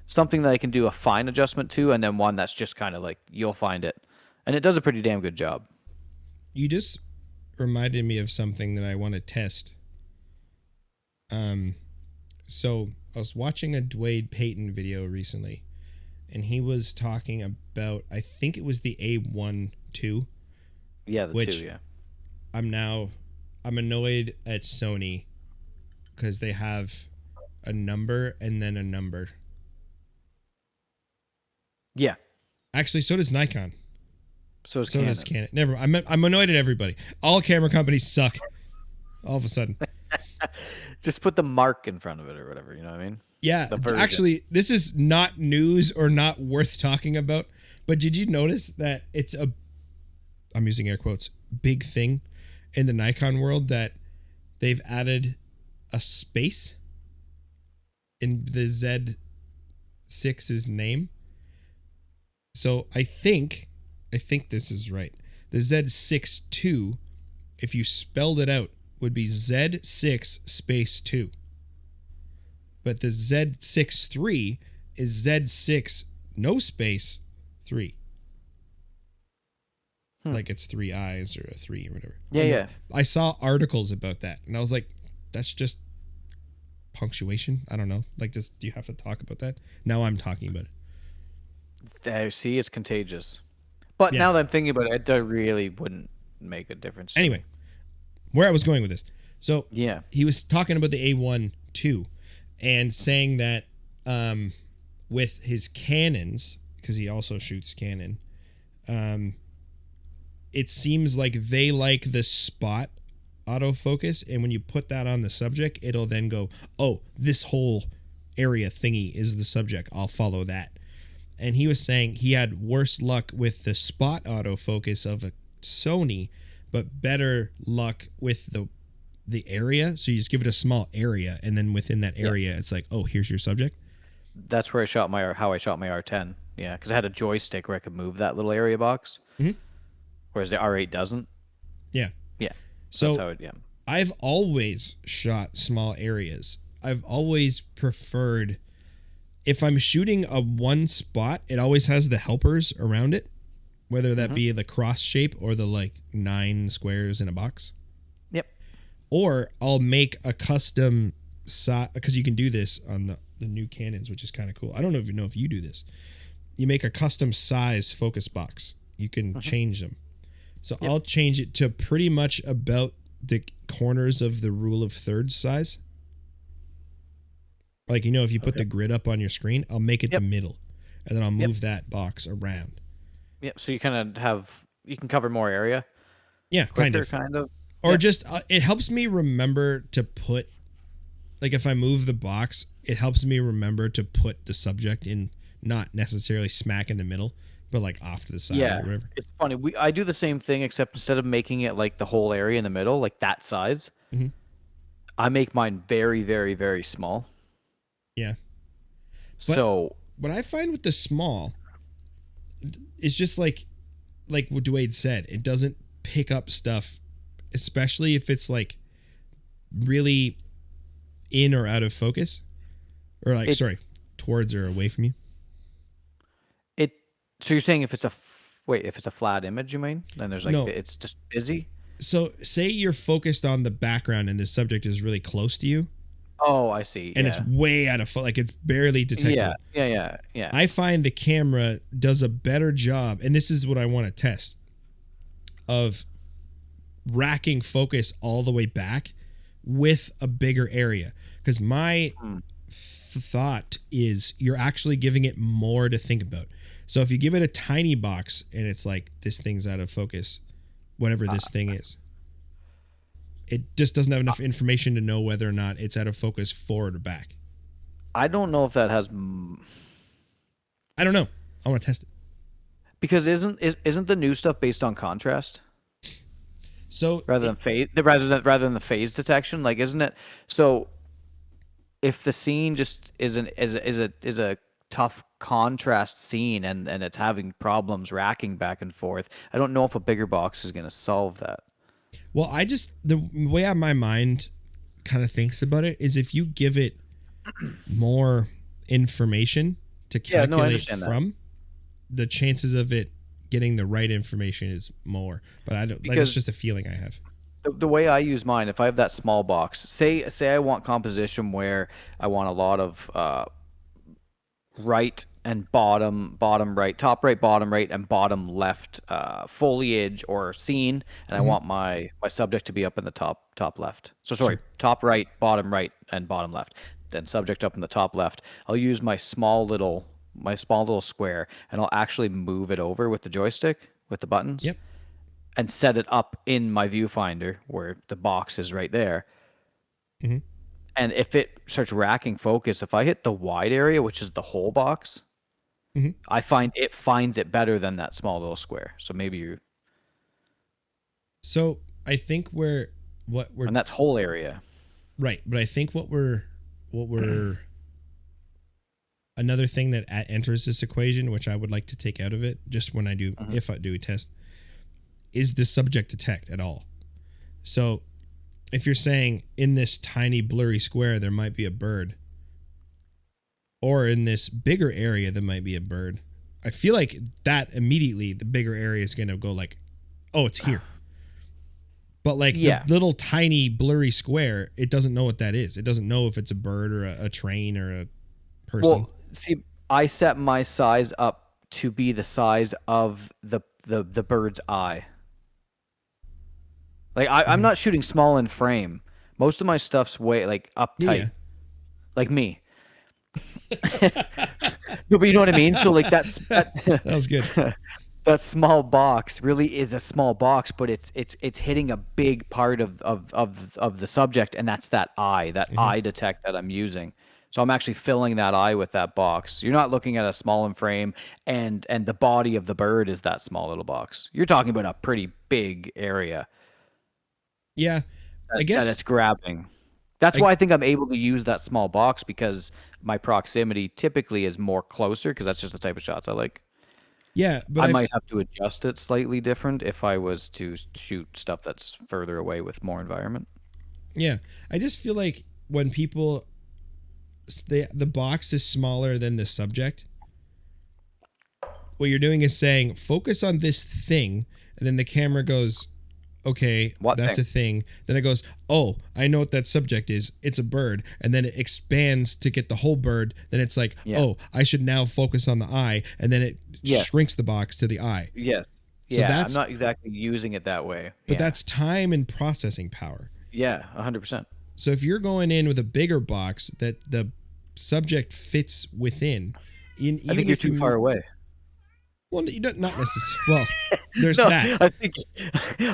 something that I can do a fine adjustment to, and then one that's just kind of like you'll find it, and it does a pretty damn good job. You just reminded me of something that I want to test. So I was watching a Dwayne Payton video recently, and he was talking about, I think it was the A1 II. Yeah, the 2, yeah. I'm annoyed at Sony because they have a number and then a number. Yeah. Actually, so does Nikon. So does Canon. Never. I'm annoyed at everybody. All camera companies suck. All of a sudden. Just put the mark in front of it or whatever. You know what I mean? Yeah. Actually, this is not news or not worth talking about. But did you notice that it's I'm using air quotes, big thing in the Nikon world that they've added a space in the Z6's name? So I think this is right. The Z6 II, if you spelled it out, would be Z6 space 2. But the Z6 III is Z6 no space 3. Like it's 3 eyes or a 3 or whatever. Yeah. I saw articles about that, and I was like, that's just punctuation. I don't know. Like, do you have to talk about that? Now I'm talking about it. There, see, it's contagious. But now that I'm thinking about it, it really wouldn't make a difference. Anyway, where I was going with this. So he was talking about the A1 II and saying that with his Canons, because he also shoots Canon, it seems like they like the spot autofocus, and when you put that on the subject, it'll then go, oh, this whole area thingy is the subject. I'll follow that. And he was saying he had worse luck with the spot autofocus of a Sony, but better luck with the area. So you just give it a small area, and then within that area, it's like, oh, here's your subject. That's where I shot my R10. Yeah, because I had a joystick where I could move that little area box, whereas the R8 doesn't. Yeah. So that's how it, I've always shot small areas. I've always preferred, if I'm shooting a one spot, it always has the helpers around it. whether that Mm-hmm. be the cross shape or the like 9 squares in a box. Yep. Or I'll make a custom size, because you can do this on the new Canons, which is kind of cool. I don't know if you do this. You make a custom size focus box. You can Mm-hmm. change them. So Yep. I'll change it to pretty much about the corners of the rule of thirds size. Like, if you put Okay. the grid up on your screen, I'll make it the Yep. middle, and then I'll Yep. move that box around. Yep. So you kind of you can cover more area Yeah, kind quicker, of. kind of. Or Yep. just it helps me remember to put, like, if I move the box, it helps me remember to put the subject in, not necessarily smack in the middle, but like off to the side Yeah. or whatever. It's funny. I do the same thing except instead of making it like the whole area in the middle, like that size, Hmm. I make mine very, very, very small. Yeah. But So what I find with the small is just like what Dwayne said, it doesn't pick up stuff, especially if it's like really in or out of focus, or like, it sorry, towards or away from you. it so you're saying if it's wait, if it's a flat image, you mean? Then there's like No. it's just busy. So say you're focused on the background and the subject is really close to you Oh, I see. and it's Yeah. way out of like it's barely Yeah. detectable. Yeah. Yeah. Yeah. I find the camera does a better job, and this is what I want to test, of racking focus all the way back with a bigger area. Because my Hmm. thought is you're actually giving it more to think about. So if you give it a tiny box and it's like, this thing's out of focus, whatever this thing is, it just doesn't have enough information to know whether or not it's out of focus forward or back. I don't know if that has I don't know. I want to test it. because isn't the new stuff based on contrast So rather than phase rather than the phase detection? Like, isn't it? So if the scene just is a tough contrast scene and it's having problems racking back and forth, I don't know if a bigger box is going to solve that. well, the way my mind kind of thinks about it is if you give it more information to Yeah, no, I calculate understand that from, the chances of it getting the right information is more. But I don't, like, it's because just a feeling I have. the way I use mine, if I have that small box, say I want composition where I want a lot of right and bottom right, top right, bottom right, and bottom left foliage or scene, and I Hmm. want my subject to be up in the top left. So sorry, Sure. top right, and bottom left. Then subject up in the top left. I'll use my small little square, and I'll actually move it over with the joystick with the buttons, Yep. and set it up in my viewfinder where the box is right there. Hmm. And if it starts racking focus, if I hit the wide area, which is the whole box, Hmm. I find it finds it better than that small little square. So maybe you, So I think what we're and that's whole area. right, but I think what we're another thing that enters this equation, which I would like to take out of it, just when I do, Mhm. if I do a test, is the subject detect at all. So if you're saying in this tiny blurry square there might be a bird, or in this bigger area there might be a bird, I feel like that immediately the bigger area is going to go like, oh, it's here. But like the Yeah. little tiny blurry square, it doesn't know what that is. It doesn't know if it's a bird or a train or a person. Well, see, I set my size up to be the size of the bird's eye. Like I'm Hmm. not shooting small in frame. Most of my stuff's way like Yeah. uptight, like me. No, but you know what I mean. So like that That was good. that small box really is a small box, but it's hitting a big part of the subject, and that's that Hmm. eye detect that I'm using. So I'm actually filling that eye with that box. You're not looking at a small in frame, and the body of the bird is that small little box. You're talking about a pretty big area Yeah. I that guess it's grabbing. That's I why I think I'm able to use that small box because my proximity typically is more closer because that's just the type of shots I like. yeah, but I might have to adjust it slightly different if I was to shoot stuff that's further away with more environment. yeah, I just feel like when people the box is smaller than the subject, what you're doing is saying focus on this thing, and then the camera goes, okay, What that's thing? a thing. Then it goes, oh, I know what that subject is. It's a bird. And then it expands to get the whole bird. Then it's like, Yeah. oh, I should now focus on the eye. And then it Yes. shrinks the box to the eye. Yes. So Yeah. I'm that's, not exactly using it that way. but Yeah. that's time and processing power. Yeah. 100%. So if you're going in with a bigger box that the subject fits within, I think even you're if you too far move, away. well, you don't, not necessarily, well, there's No, that.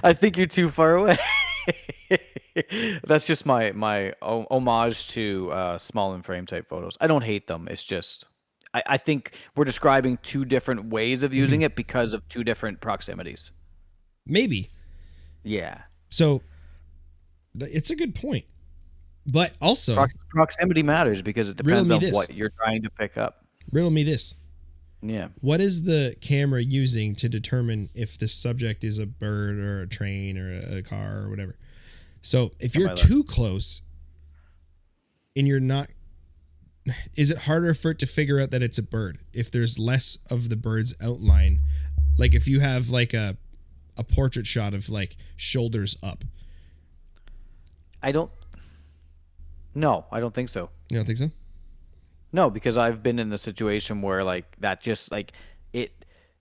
I think you're too far away. That's just my homage to small and frame type photos. I don't hate them. It's just I think we're describing two different ways of using it because of two different proximities. Maybe. Yeah. So it's a good point. But also, Proximity matters because it riddle depends me on this. what you're trying to pick up. Riddle me this. Yeah. What is the camera using to determine if the subject is a bird or a train or a car or whatever? So if you're too close and you're not, is it harder for it to figure out that it's a bird if there's less of the bird's outline? Like if you have like a portrait shot of like shoulders up. I don't No, I don't think so. You don't think so? No, because I've been in the situation where like that just like it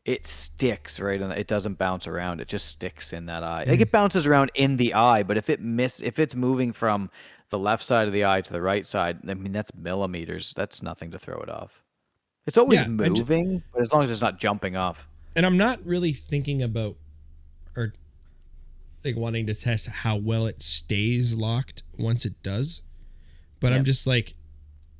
it sticks, right, and it doesn't bounce around. It just sticks in that eye. Like it bounces around in the eye, but if it's moving from the left side of the eye to the right side, I mean that's millimeters. That's nothing to throw it off. It's always Yeah, moving, but as long as it's not jumping off. and I'm not really thinking about or like wanting to test how well it stays locked once it does. But Yeah. I'm just like,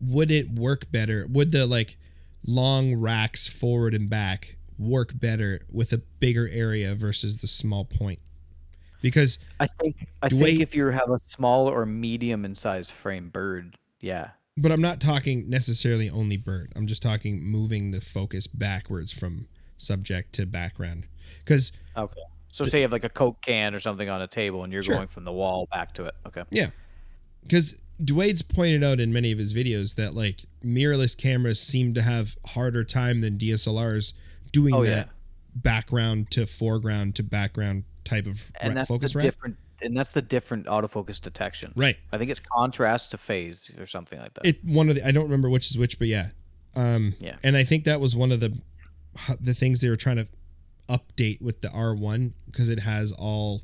would it work better? Would the like long racks forward and back work better with a bigger area versus the small point? Because I think if you have a small or medium in size frame bird, yeah. but I'm not talking necessarily only bird. I'm just talking moving the focus backwards from subject to background. Because Okay. So say you have like a Coke can or something on a table and you're Sure. going from the wall back to it. Okay. yeah, because Dwade's pointed out in many of his videos that like mirrorless cameras seem to have harder time than DSLRs doing Oh, that yeah. background to foreground to background type of And that's the focus wrap. different and that's the different autofocus detection. Right. I think it's contrast to phase or something like that. It one of the I don't remember which is which, but yeah. Yeah. And I think that was one of the things they were trying to update with the R1 because it has all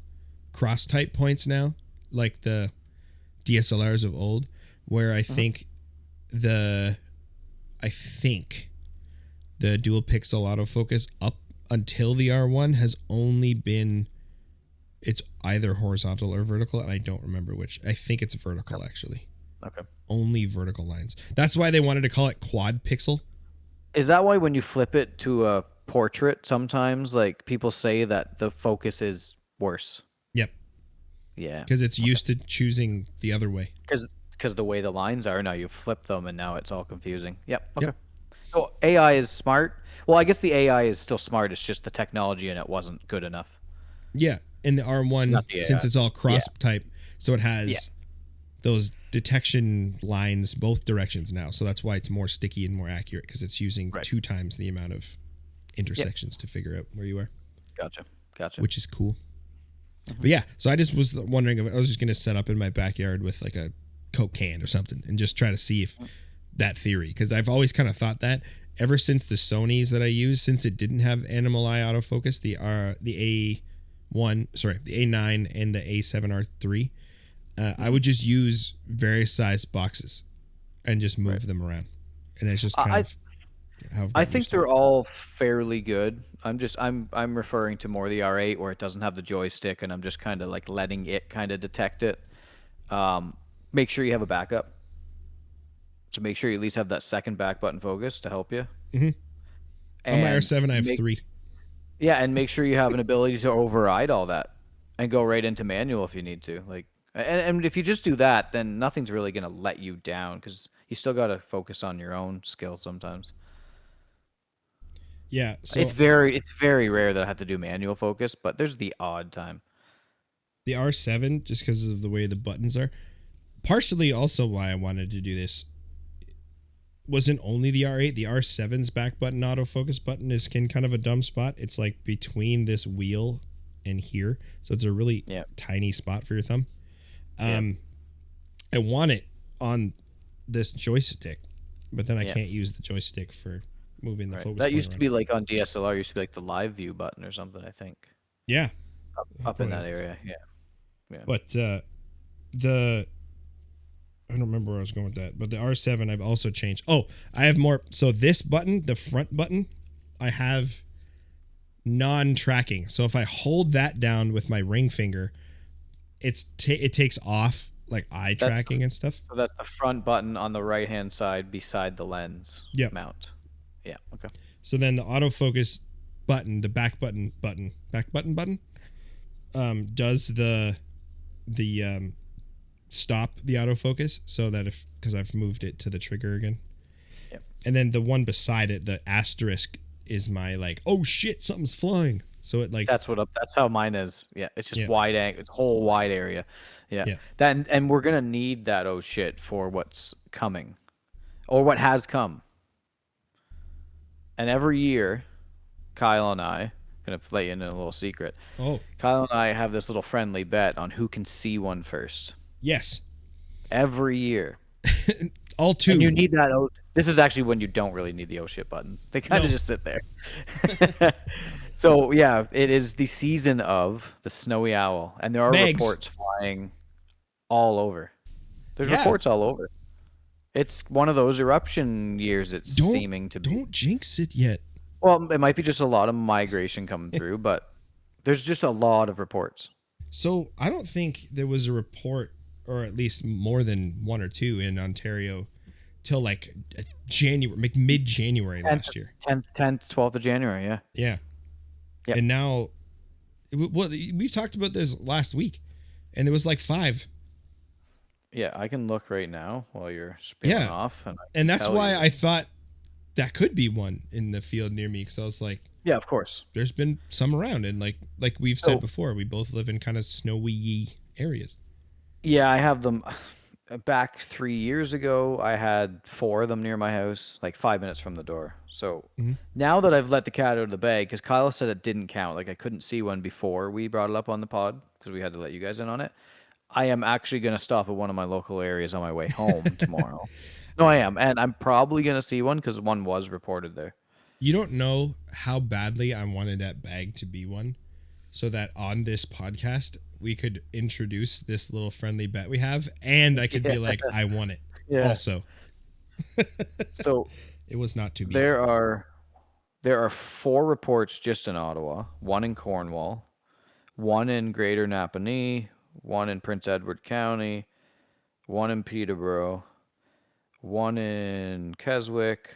cross type points now, like the DSLRs of old, where I think the dual pixel autofocus up until the R1 has only been it's either horizontal or vertical, and I don't remember which. I think it's vertical actually. Okay. Only vertical lines. That's why they wanted to call it quad pixel. Is that why when you flip it to a portrait sometimes like people say that the focus is worse? Yep. Yeah. Because it's used to choosing the other way. Because the way the lines are now, you flip them and now it's all confusing. Yep. Okay. Yep. So AI is smart. Well, I guess the AI is still smart. It's just the technology in it wasn't good enough. Yeah. In the R1, Not the since AI. it's all cross type, so it has Yeah. those detection lines both directions now. So that's why it's more sticky and more accurate because it's using Right. 2 times the amount of intersections to figure out where you are, Gotcha. which is cool. But yeah, so I just was wondering if I was just going to set up in my backyard with like a Coke can or something and just try to see if that theory, because I've always kind of thought that ever since the Sonys that I use, since it didn't have animal eye autofocus, the A9 and the A7R3, I would just use various size boxes and just move them around, and that's just kind of how I've I gotten think used to they're it. all fairly good. I'm referring to more the R8 where it doesn't have the joystick and I'm just kind of like letting it kind of detect it. Make sure you have a backup. So make sure you at least have that second back button focus to help you. On my And R7, I have make 3. Yeah, and make sure you have an ability to override all that and go right into manual if you need to. Like, and if you just do that, then nothing's really gonna let you down because you still gotta focus on your own skill sometimes. Yeah, so It's very rare that I have to do manual focus, but there's the odd time. the R7, just because of the way the buttons are, partially also why I wanted to do this wasn't only the R8. The R7's back button autofocus button is in kind of a dumb spot. It's like between this wheel and here, so it's a really Yeah. tiny spot for your thumb. Yeah. I want it on this joystick, but then I Yeah. can't use the joystick for moving the Right. focus That point used to around. be like on DSLR, used to be like the live view button or something, I think. Yeah, Up in boy. that area. Yeah. Yeah. But the I don't remember where I was going with that. But the R7 I've also changed. Oh, I have more. So this button, the front button, I have non-tracking. So if I hold that down with my ring finger, it takes off like eye That's tracking and stuff. so that's the front button on the right hand side beside the lens Yep. mount. Yeah. Okay. So then the autofocus button, the back button, does the stop the autofocus so that if because I've moved it to the trigger again. Yep. And then the one beside it, the asterisk, is my like, oh shit, something's flying. So it like, That's how mine is. Yeah. It's just yeah, wide angle, whole wide area. Yeah. yeah, That and we're gonna need that oh shit for what's coming. Or what has come. And every year, Kyle and I, gonna let you in a little secret. oh Kyle and I have this little friendly bet on who can see one first. yes, Every year. all And you two. need that. This is actually when you don't really need the oh shit button. They kind of No just sit there. So yeah, it is the season of the snowy owl, and there are Megs. reports flying all over. There's Yeah, reports all over. It's one of those eruption years. It's don't seeming to be. don't jinx it yet. Well, it might be just a lot of migration coming through, but there's just a lot of reports. So I don't think there was a report, or at least more than one or two in Ontario, till like January, like mid-January 10th, last year. 10th, 12th of January. Yeah. Yeah, Yep. and now, well, we talked about this last week, and there was like five. Yeah, I can look right now while you're spilling Yeah, off, and I and can that's tell why you. I thought that could be one in the field near me, because I was like, Yeah, of course. there's been some around, and like we've said So before, we both live in kind of snowy areas. yeah, I have them. Back 3 years ago, I had four of them near my house, like 5 minutes from the door. So Mhm. now that I've let the cat out of the bag, because Kyle said it didn't count, like I couldn't see one before we brought it up on the pod because we had to let you guys in on it. I am actually going to stop at one of my local areas on my way home tomorrow. No, I am, and I'm probably going to see one because one was reported there. You don't know how badly I wanted that bag to be one, so that on this podcast we could introduce this little friendly bet we have, and I could Yeah, be like, I won it. yeah. Also, So it was not to be. there are four reports just in Ottawa, one in Cornwall, one in Greater Napanee, one in Prince Edward County, one in Peterborough, one in Keswick,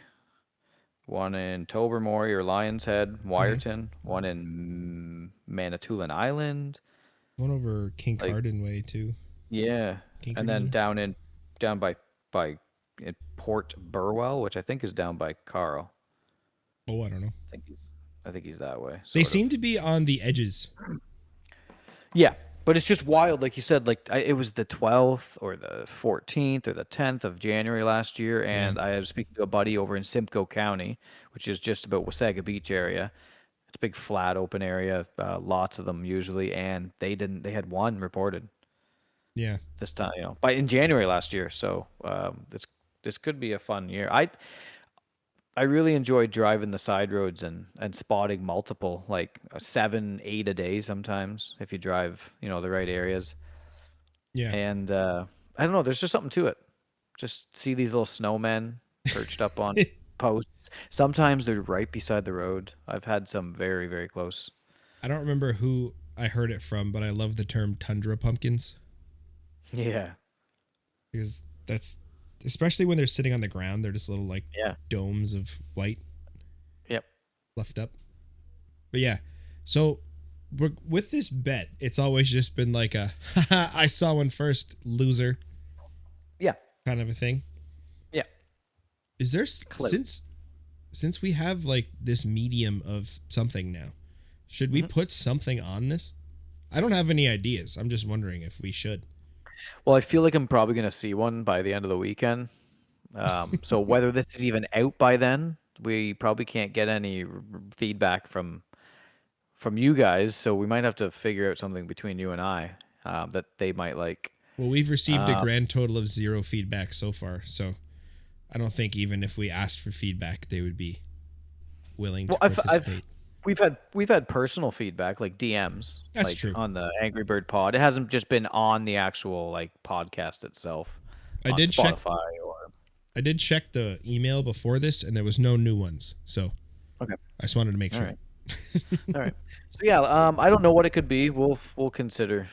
one in Tobermory or Lions Head, Mhm. Wyerton, one in Manitoulin Island, One over King like Carden Way too. yeah, and then Kincardine. down by Port Burwell, which I think is down by Carl. Oh, I don't know. I think he's I think he's that way, They sort of. seem to be on the edges. Yeah, but it's just wild, like you said. Like it was the 12th or the 14th or the 10th of January last year, Yeah, and I was speaking to a buddy over in Simcoe County, which is just about Wasaga Beach area. It's a big flat open area, lots of them usually, and they didn't. They had one reported yeah. this time, by in January last year. So this could be a fun year. I really enjoyed driving the side roads and spotting multiple, like 7, 8 a day sometimes if you drive, the right areas. Yeah. And I don't know, there's just something to it. Just see these little snowmen perched up on posts. Sometimes they're right beside the road. I've had some very, very close. I don't remember who I heard it from, but I love the term tundra pumpkins, Yeah. because that's, especially when they're sitting on the ground, they're just little like Yeah. domes of white Yep. fluffed up. But yeah, so with this bet, it's always just been like a I saw one first, loser Yeah. kind of a thing. Yeah. Is there Clout. since we have like this medium of something now, should we hmm put something on this? I don't have any ideas. I'm just wondering if we should. Well, I feel like I'm probably gonna see one by the end of the weekend. So whether this is even out by then, we probably can't get any feedback from you guys. So we might have to figure out something between you and I that they might like. Well, we've received a Um, grand total of 0 feedback so far, so I don't think even if we asked for feedback, they would be willing well, to participate. we've had personal feedback like DMs That's like true. on the Angry Bird Pod. It hasn't just been on the actual like podcast itself I on did check. Spotify or. I did check the email before this, and there was no new ones. So Okay. I just wanted to make All sure. right. All right. So yeah, I don't know what it could be. We'll consider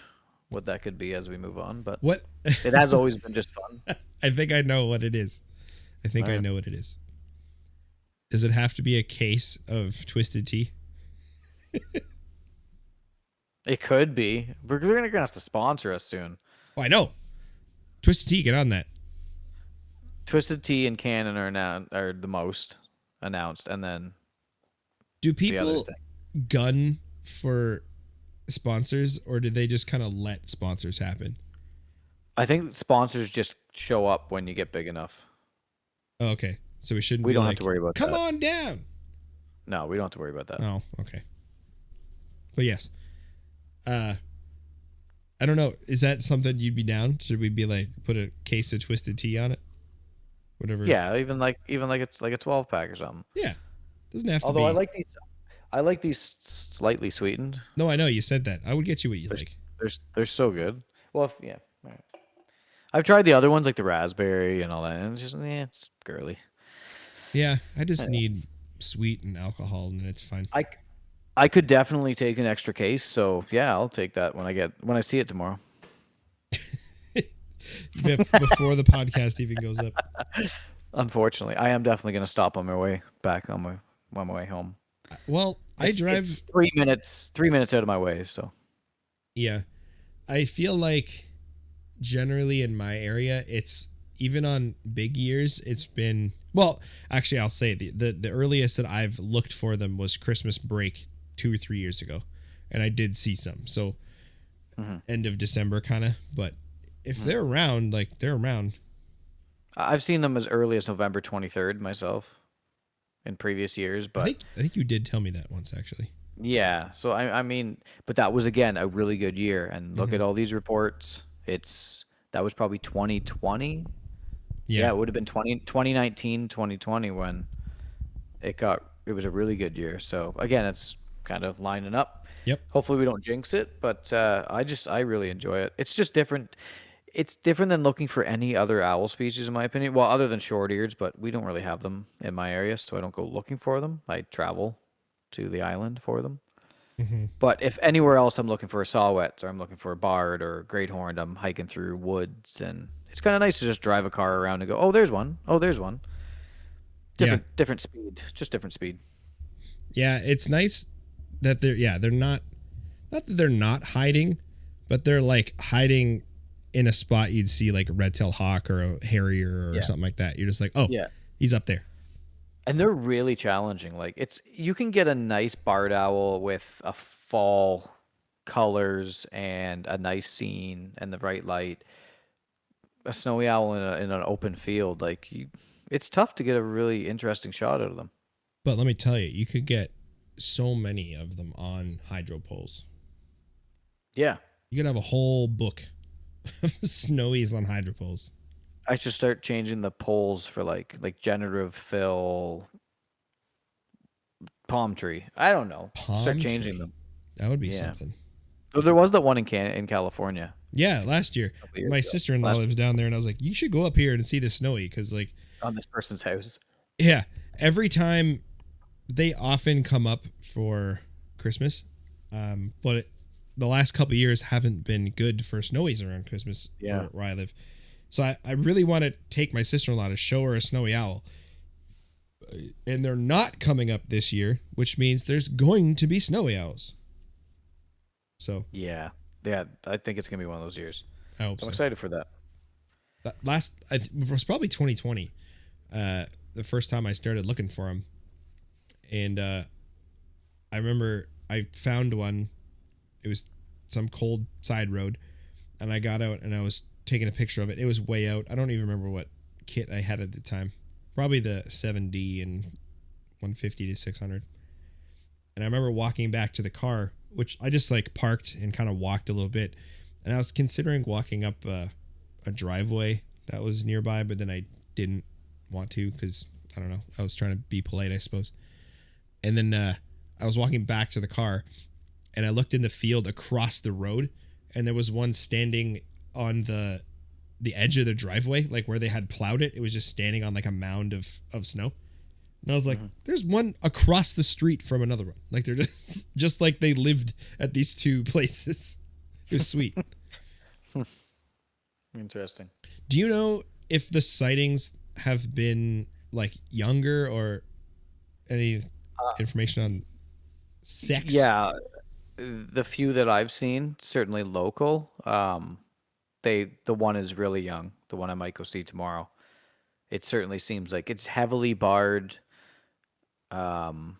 what that could be as we move on, but What? it has always been just fun. I think I know what it is. I think All I right. know what it is. Does it have to be a case of Twisted Tea? It could be. They're gonna have to sponsor us soon. Oh, I know. Twisted Tea, get on that. Twisted Tea and Canon are the most announced, and then Do the other people thing. gun for sponsors, or do they just kind of let sponsors happen? I think sponsors just show up when you get big enough. Oh, okay. So we shouldn't We be don't have to like, worry about come that. on down. No, we don't have to worry about that. Oh, okay. But yes. I don't know. Is that something you'd be down? Should we be like put a case of Twisted Tea on it? Whatever. Yeah, even like it's like a 12 pack or something. Yeah. Doesn't have to Although be. I like these slightly sweetened. No, I know you said that. I would get you what you They're like. they're so good. Well, yeah. All right. I've tried the other ones like the raspberry and all that, and it's just it's girly. Yeah, I just Anyway, need sweet and alcohol, and it's fine. I I could definitely take an extra case, so yeah, I'll take that when I see it tomorrow. Before the podcast even goes up. Unfortunately, I am definitely going to stop on my way back on my way home. Well, I It's drive. 3 minutes out of my way, so Yeah, I feel like generally in my area, it's even on big years. It's been well. Actually, I'll say the earliest that I've looked for them was Christmas break 2 or 3 years ago, and I did see some. So end of December kind of. But if they're around, like they're around. I've seen them as early as November 23rd myself in previous years, but I think you did tell me that once actually. yeah, so I mean, but that was again a really good year, and look Hmm. at all these reports. That was probably 2020. Yeah. Yeah, it would have been 2019, 2020 when it was a really good year. So again, it's kind of lining up. Yep. Hopefully we don't jinx it, but I really enjoy it. It's just different. It's different than looking for any other owl species, in my opinion. Well, other than short ears, but we don't really have them in my area, so I don't go looking for them. I travel to the island for them. Hmm. But if anywhere else I'm looking for a saw-whet or I'm looking for a bard or a great horned, I'm hiking through woods, and it's kind of nice to just drive a car around and go, oh, there's one. Oh, there's one. Yeah. Different speed, just different speed. Yeah. It's nice that they're not that they're not hiding, but they're like hiding in a spot you'd see like a red-tailed hawk or a harrier or Yeah, something like that. You're just like, oh, yeah. he's up there. And they're really challenging. Like you can get a nice barred owl with a fall colors and a nice scene and the right light. A snowy owl in an open field, it's tough to get a really interesting shot out of them. But let me tell you, you could get so many of them on hydro poles. Yeah, You could have a whole book of snowies on hydro poles. I should start changing the poles for like generative fill palm tree. I don't know. Start Palm changing tree. them. That would be Yeah. something. So there was that one in California Yeah, last year. a couple years My ago. sister-in-law Last lives down there, and I was like, you should go up here and see the snowy, because like, on this person's house. yeah, every time they often come up for Christmas, but the last couple of years haven't been good for snowies around Christmas Yeah. where I live. So I really want to take my sister-in-law to show her a snowy owl. And they're not coming up this year, which means there's going to be snowy owls. So Yeah. Yeah, I think it's gonna be one of those years. I hope So I'm so. excited for that. It was probably 2020, the first time I started looking for them. And I remember I found one. It was some cold side road, and I got out and I was taking a picture of it. It was way out. I don't even remember what kit I had at the time. Probably the 7D and 150 to 600. And I remember walking back to the car, which I just like parked and kind of walked a little bit. And I was considering walking up a driveway that was nearby, but then I didn't want to because I don't know. I was trying to be polite, I suppose. And then I was walking back to the car, and I looked in the field across the road, and there was one standing on the edge of the driveway, like where they had plowed it. It was just standing on like a mound of snow. And I was like, there's one across the street from another one. Like they're just like they lived at these two places. It was sweet. Interesting. Do you know if the sightings have been like younger or any information on sex? Yeah, the few that I've seen, certainly local. The one is really young. The one I might go see tomorrow. It certainly seems like it's heavily barred. Um,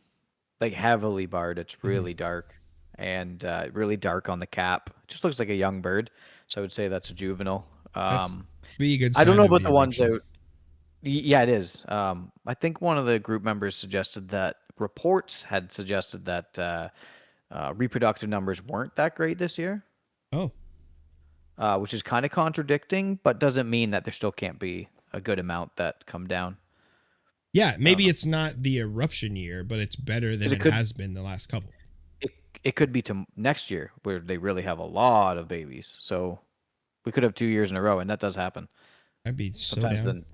like heavily barred. It's Mm-hmm. really dark and really dark on the cap. Just looks like a young bird. So I would say that's a juvenile. That's be a good I don't sign know of about the the ones eruption. out. Yeah, it is. I think one of the group members suggested that reports had suggested that reproductive numbers weren't that great this year, Oh, which is kind of contradicting, but doesn't mean that there still can't be a good amount that come down. yeah. I don't Maybe know it's not the eruption year, but it's better than because it has been the last couple. it it could be to next year where they really have a lot of babies. So we could have 2 years in a row, and that does happen I'd be so sometimes. down. Then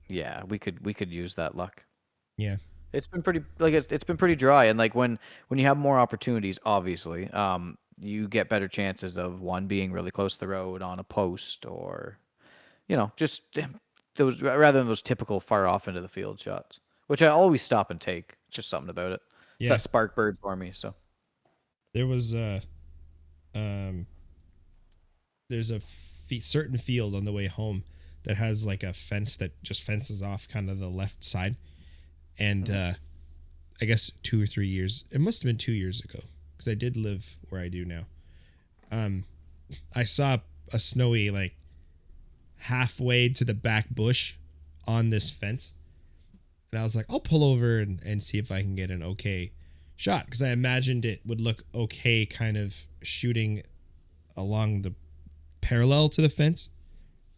yeah, we could use that luck. Yeah. It's been pretty like it's been pretty dry, and like when you have more opportunities, obviously, you get better chances of one being really close to the road on a post, or just those rather than those typical far off into the field shots, which I always stop and take. It's just something about it. It's Yeah. that spark bird for me. So There was um there's a certain field on the way home that has like a fence that just fences off kind of the left side. And mhm. I guess 2 or 3 years. It must have been 2 years ago because I did live where I do now. Um, I saw a snowy like halfway to the back bush on this fence, and I was like, I'll pull over and see if I can get an okay shot because I imagined it would look okay, kind of shooting along the parallel to the fence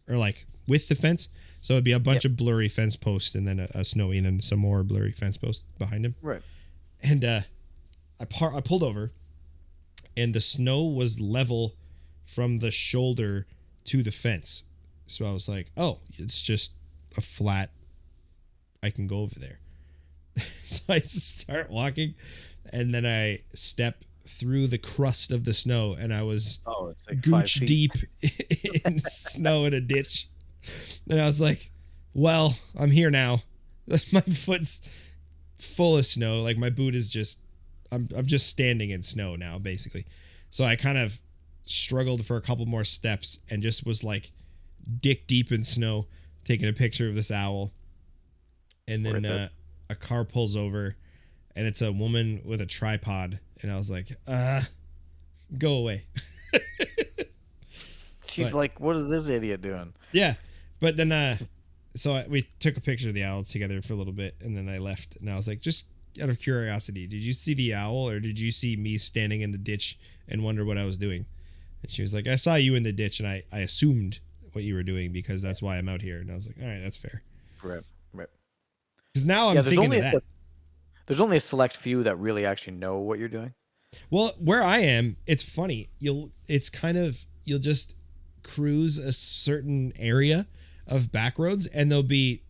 or like with the fence. So it'd be a bunch Yep. of blurry fence posts and then a snowy and then some more blurry fence posts behind him. Right. And I pulled over, and the snow was level from the shoulder to the fence. So I was like, "Oh, it's just a flat. I can go over there." So I start walking, and then I step through the crust of the snow, and I was Oh, it's like five gooch feet. deep in snow in a ditch. And I was like, "Well, I'm here now. My foot's full of snow. Like my boot is just I'm just standing in snow now, basically." So I kind of struggled for a couple more steps and just was like dick deep in snow, taking a picture of this owl. And then Worth it. a car pulls over, and it's a woman with a tripod, and I was like, go away. She's But like, "What is this idiot doing?" yeah, but then we took a picture of the owl together for a little bit, and then I left, and I was like, just out of curiosity, did you see the owl, or did you see me standing in the ditch and wonder what I was doing? And she was like, I saw you in the ditch, and I assumed what you were doing because that's why I'm out here. And I was like, all right, that's fair. Right. Right. Because now I'm Yeah. There's thinking only of a that. there's only a select few that really actually know what you're doing. Well, where I am, it's funny. You'll just cruise a certain area of back roads, and they'll be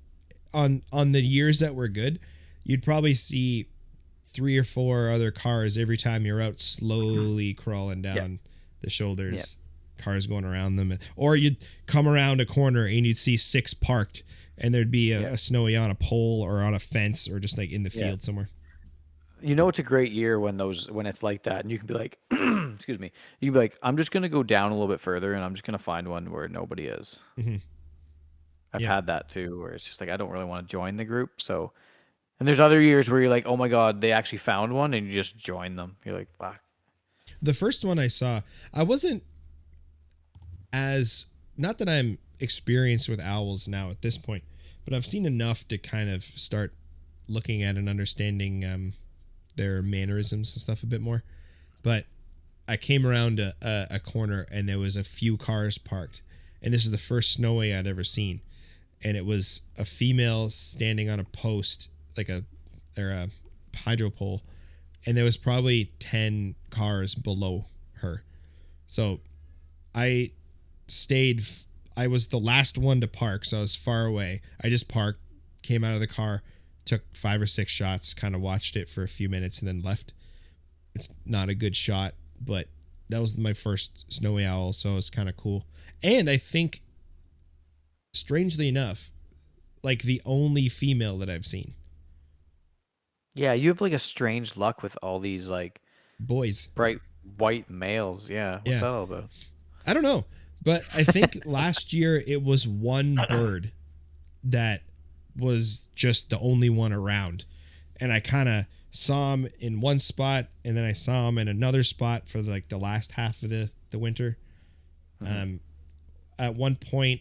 on the years that were good, you'd probably see 3 or 4 other cars every time you're out slowly crawling Yeah. down the Yeah. shoulders, cars going around them. Or you'd come around a corner and you'd see 6 parked, and there'd be Yeah. a snowy on a pole or on a fence or just like in the Yeah. field somewhere. It's a great year when it's like that, and you can be like, excuse me, you can be like, I'm just gonna go down a little bit further, and I'm just gonna find one where nobody is. Hmm. I've Yeah. had that too, where it's just like I don't really want to join the group. So, and there's other years where you're like, oh my god, they actually found one, and you just join them. You're like, fuck. The first one I saw, I wasn't as, not that I'm experienced with owls now at this point, but I've seen enough to kind of start looking at and understanding their mannerisms and stuff a bit more. But I came around a corner and there was a few cars parked, and this is the first snowy I'd ever seen, and it was a female standing on a post, like a hydro pole, and there was probably 10 cars below her. So I was the last one to park, so I was far away. I just parked, came out of the car, took 5 or 6 shots, kind of watched it for a few minutes, and then left. It's not a good shot, but that was my first snowy owl, so it was kind of cool. And I think, strangely enough, like the only female that I've seen. Yeah, you have like a strange luck with all these like Boys. bright white males. Yeah, what's that all about? I don't know, but I think last year it was one bird that was just the only one around, and I kind of saw him in one spot, and then I saw him in another spot for like the last half of the winter. Mm-hmm. At one point,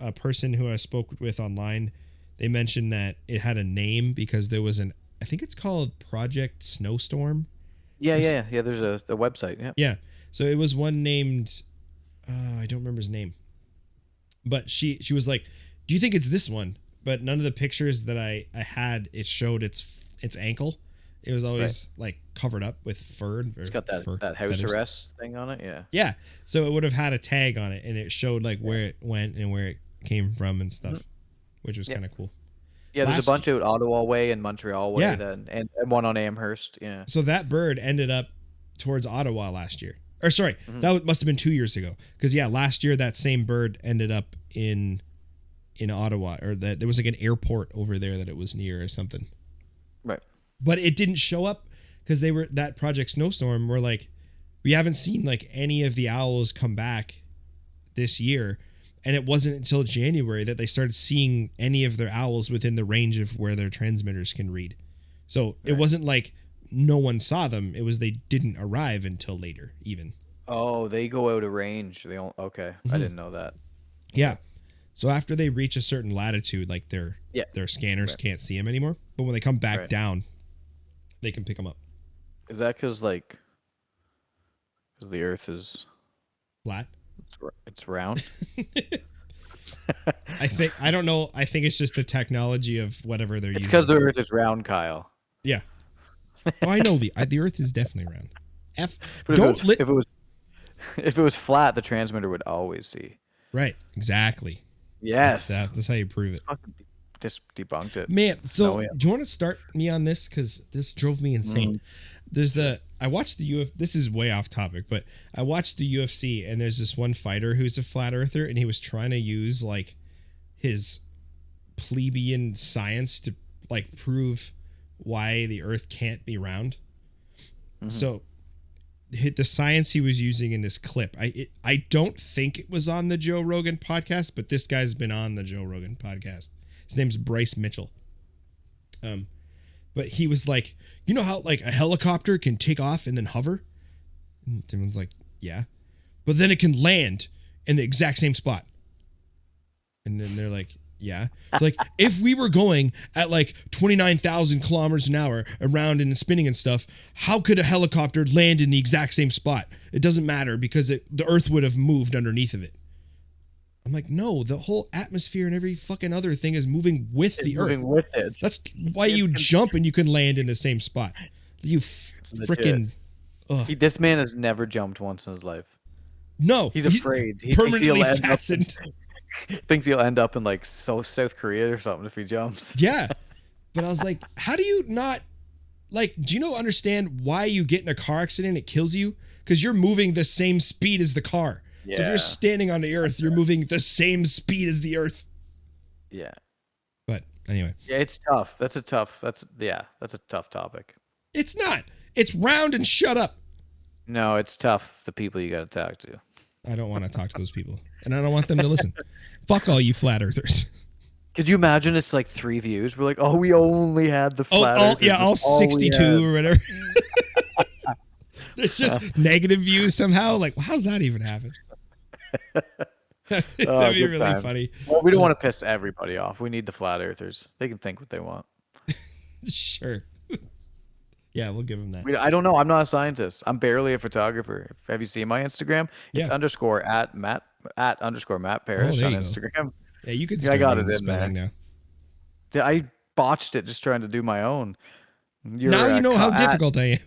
a person who I spoke with online, they mentioned that it had a name because there was I think it's called Project Snowstorm. Yeah. There's a website. Yeah. Yeah. So it was one named, I don't remember his name, but she was like, "Do you think it's this one?" But none of the pictures that I had, it showed its ankle. It was always like covered up with fur. It's got that house arrest thing on it. Yeah. Yeah. So it would have had a tag on it, and it showed like where it went and where it came from and stuff, which was kind of cool. Yeah, there's a bunch out Ottawa way and Montreal way, and one on Amherst. Yeah. So that bird ended up towards Ottawa last year. Or sorry, that must have been 2 years ago. Because last year that same bird ended up in Ottawa, or that there was like an airport over there that it was near or something. Right. But it didn't show up because that Project Snowstorm were like, we haven't seen like any of the owls come back this year. And it wasn't until January that they started seeing any of their owls within the range of where their transmitters can read. So it wasn't like no one saw them. It was they didn't arrive until later even. Oh, they go out of range. Okay. Mm-hmm. I didn't know that. Yeah. So after they reach a certain latitude, like their scanners can't see them anymore. But when they come back down, they can pick them up. Is that because the Earth is flat? It's round. I don't know. I think it's just the technology of whatever they're using. It's because the Earth is round, Kyle. Yeah. Oh, I know the Earth is definitely round. If it was flat, the transmitter would always see. Right. Exactly. Yes. That's how you prove it. Just debunked it. Man, so do you want to start me on this? Because this drove me insane. I watched the UFC. This is way off topic, but I watched the UFC, and there's this one fighter who's a flat earther, and he was trying to use like his plebeian science to like prove why the Earth can't be round. Mm-hmm. So the science he was using in this clip, I don't think it was on the Joe Rogan podcast, but this guy's been on the Joe Rogan podcast. His name's Bryce Mitchell. But he was like, you know how like a helicopter can take off and then hover? And Timon's like, yeah. But then it can land in the exact same spot. And then they're like, yeah. Like, if we were going at like 29,000 kilometers an hour around and spinning and stuff, how could a helicopter land in the exact same spot? It doesn't matter because the Earth would have moved underneath of it. I'm like, no, the whole atmosphere and every fucking other thing is moving with the Earth. Moving with it. That's why you jump and you can land in the same spot. You freaking. This man has never jumped once in his life. No, he's afraid. He permanently fastened. Thinks he'll end up in like South Korea or something if he jumps. Yeah, but I was like, how do you not like? Do you understand why you get in a car accident? It kills you because you're moving the same speed as the car. Yeah. So if you're standing on the Earth, you're moving the same speed as the Earth. Yeah. But anyway. Yeah, it's tough. That's a tough topic. It's not. It's round and shut up. No, it's tough. The people you got to talk to. I don't want to talk to those people. And I don't want them to listen. Fuck all you flat earthers. Could you imagine it's like 3 views? We're like, we only had the flat earthers. Yeah, all 62 or whatever. There's just negative views somehow. Like, well, how's that even happen? That'd be Good really times. funny. Well, we don't Like, want to piss everybody off. We need the flat earthers. They can think what they want. sure. Yeah, we'll give him that. I don't know. I'm not a scientist. I'm barely a photographer. Have you seen my Instagram? It's Yeah. underscore at Matt at underscore Matt Oh, Parrish there on you go. Instagram. Yeah, you could Yeah, I start got doing it the in spelling there. now. Yeah, I botched it just trying to do my own. Now You're you know how difficult I am.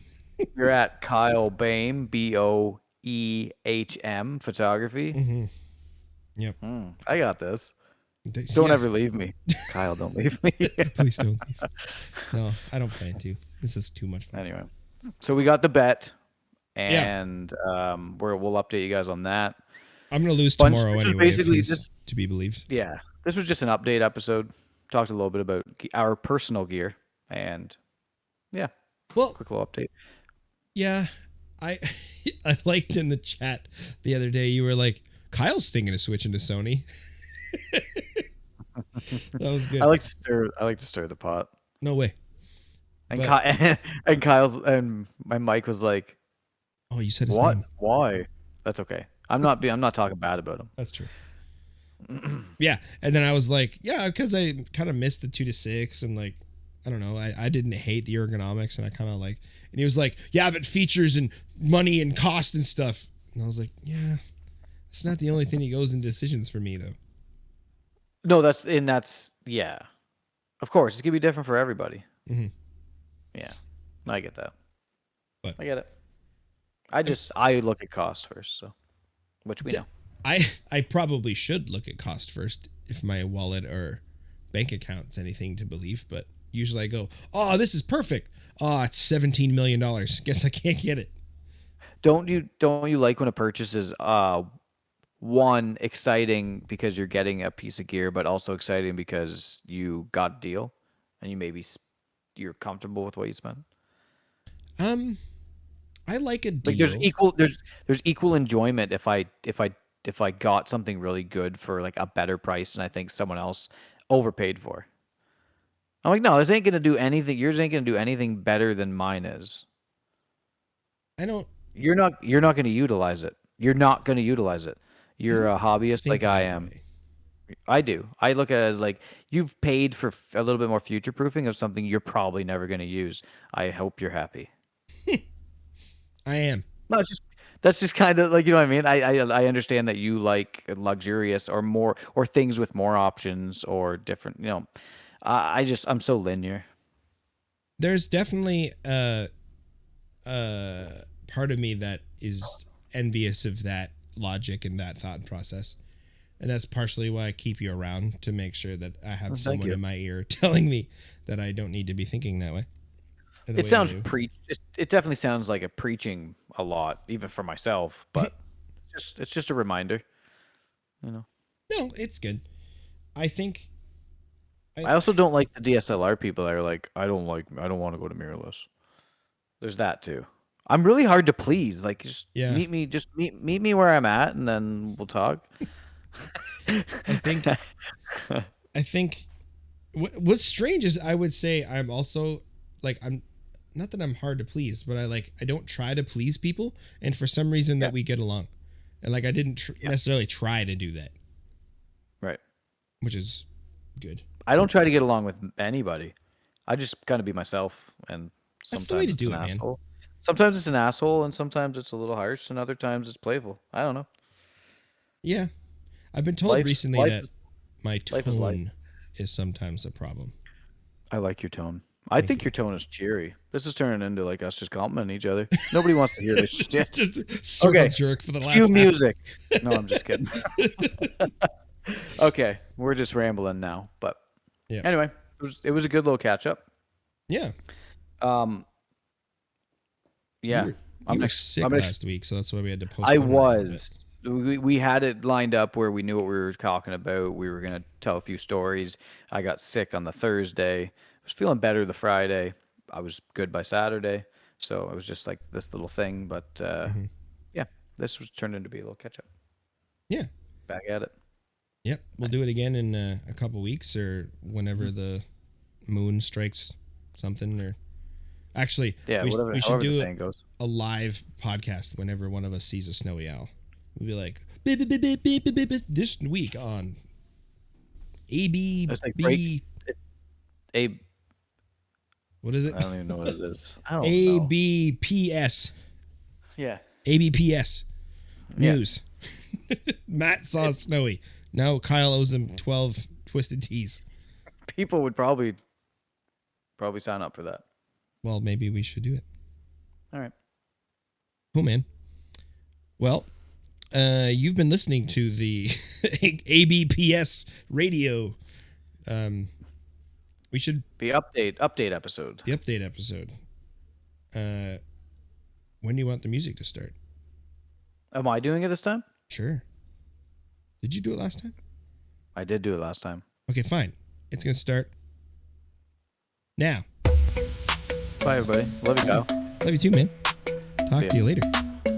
you're at Kyle Boehm Boehm photography. Yep. I got this. Don't Yeah. ever leave me, Kyle. Don't leave me. Please don't leave. No, I don't plan to. This is too much fun. Anyway, so we got the bet, Yeah. and we'll update you guys on that. I'm gonna lose Bunch. tomorrow This was anyway if basically he's this. to be believed. Yeah, this was just an update episode. Talked a little bit about our personal gear, and yeah, Well, quick little update. yeah. I I liked in the chat the other day you were like, Kyle's thinking of switching to Sony. That was good. I like to stir. I like to stir the pot. No way. And But and Kyle's and my Mike was like, oh, you said his "What? name. Why?" That's okay. I'm not talking bad about him. That's true. Yeah, and then I was like, yeah, because I kind of missed the 2:6, and like, I don't know, I didn't hate the ergonomics, and I kind of like, and he was like, yeah, but features and money and cost and stuff, and I was like, yeah, it's not the only thing that goes in decisions for me though. No, that's yeah. Of course, it's gonna be different for everybody. Mm-hmm. Yeah, I get that. But I get it. I look at cost first, so which we know. I probably should look at cost first if my wallet or bank account's anything to believe, but usually I go, oh, this is perfect. Oh, it's $17 million. Guess I can't get it. Don't you like when a purchase is one exciting because you're getting a piece of gear, but also exciting because you got a deal and you're comfortable with what you spent? I like a Like deal. there's equal enjoyment if I got something really good for like a better price and I think someone else overpaid for. I'm like, no, this ain't gonna do anything. Yours ain't gonna do anything better than mine is. I don't You're not gonna utilize it. You're not gonna utilize it. I You're don't a hobbyist think like I that am. way. I do. I look at it as like you've paid for a little bit more future proofing of something you're probably never gonna use. I hope you're happy. I am. No, it's just that's just kind of like you know what I mean. I understand that you like luxurious or more or things with more options or different. You know, I'm so linear. There's definitely a part of me that is envious of that logic and that thought process. And that's partially why I keep you around, to make sure that I have Well, thank someone you. in my ear telling me that I don't need to be thinking that way. Or the It way I sounds do. it definitely sounds like a preaching a lot, even for myself. But it's just a reminder. You know. No, it's good. I think I I also don't like the DSLR people that are like, I don't want to go to mirrorless. There's that too. I'm really hard to please. Like, yeah, meet me where I'm at, and then we'll talk. I think I think what's strange is I would say I'm also like I'm not that I'm hard to please, but I don't try to please people, and for some reason Yeah, that we get along, and like I didn't yeah, necessarily try to do that, right. which is good. I don't try to get along with anybody. I just kind of be myself, and That's the way sometimes to it's do an it, man. asshole. Sometimes it's an asshole, and sometimes it's a little harsh, and other times it's playful. I don't know. Yeah, I've been told recently Life that is my life is life. tone is sometimes a problem. I like your tone. I Thank think you. your tone is cheery. This is turning into like us just complimenting each other. Nobody wants to hear this This is shit. just a circle Okay, jerk for the cue last half. music. No, I'm just kidding. Okay, we're just rambling now. But Yeah, anyway, it was a good little catch up. yeah. Um, You yeah, were you were sick I'm last week, so that's why we had to I postpone it a little bit. was. We had it lined up where we knew what we were talking about. We were gonna tell a few stories. I got sick on the Thursday. I was feeling better the Friday. I was good by Saturday. So it was just like this little thing. But Hmm. yeah, this was turned into be a little catch up. Yeah. Back at it. Yep, we'll do it again in a couple weeks or whenever Mhm. the moon strikes something. Or actually, Yeah, whatever. we should However the do saying goes. a live podcast whenever one of us sees a snowy owl. We'll be like, This week on It's like ABB. A. What is it? I don't even know what it is. I don't know. ABPS. Yeah. ABPS news. Matt saw Snowy. Now Kyle owes him 12 twisted teas. People would probably sign up for that. Well, maybe we should do it. All right. Cool, man. Well, you've been listening to the ABPS radio. We should The update episode. the update episode. When do you want the music to start? Am I doing it this time? Sure. Did you do it last time? I did do it last time. Okay, fine. It's gonna start now. Bye, everybody. Love you, Kyle. Love you too, man. Talk to you later.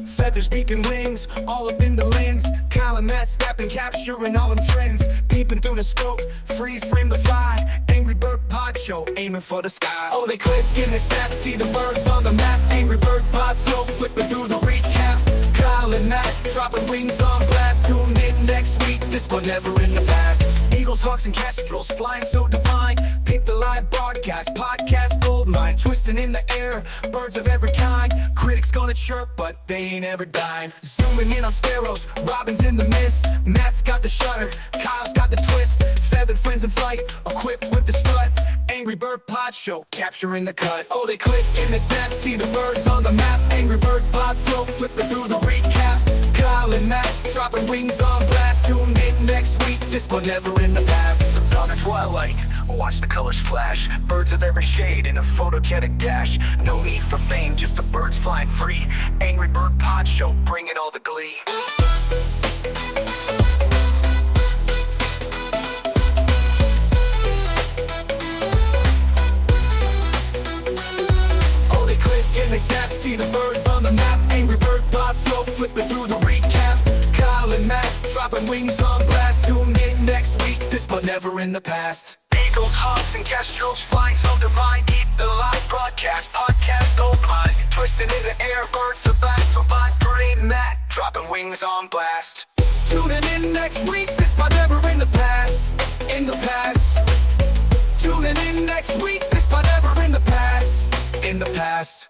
Feathers, beak, and wings, all up in the lens. Kyle and Matt snapping, capturing all them trends. Peeping through the scope, freeze frame the fly. Angry Bird Pod Show, aiming for the sky. Oh, they click in the snap, see the birds on the map. Angry Bird Pod Flow, flipping through the recap. Kyle and Matt, dropping wings on blast. Tune in next week, this one never in the past. Eagles, hawks, and kestrels, flying so divine. Peep the live broadcast, podcast goldmine. Twisting in the air, birds of every kind. Critics gonna chirp, but they ain't ever dying. Zooming in on sparrows, robins in the mist. Matt's got the shutter, Kyle's got the twist. Feathered friends in flight, equipped with the strut. Angry Bird Pod Show, capturing the cut. Oh, they click in the snap, see the birds on the map. Angry Bird Pod Flow, flipping through the recap. Kyle and Matt, dropping wings on blast. Tune in next week, this one never in the past. On the twilight, watch the colors flash. Birds of every shade in a photogenic dash. No need for fame, just the birds flying free. Angry Bird Pod Show, bringing all the glee. Oh, they click and they snap, see the birds on the map. Angry Bird Pod Flow, flipping through the recap. Kyle and Matt, dropping wings on blast. Tune in next week, this but never in the past. Eagles, hawks, and kestrels, flying so divine. Keep the live broadcast, podcast goldmine. Twisting in the air, birds of black, so fine. Brain Matt, dropping wings on blast. Tuning in next week, this but never in the past. In the past. Tuning in next week, this but never in the past. In the past.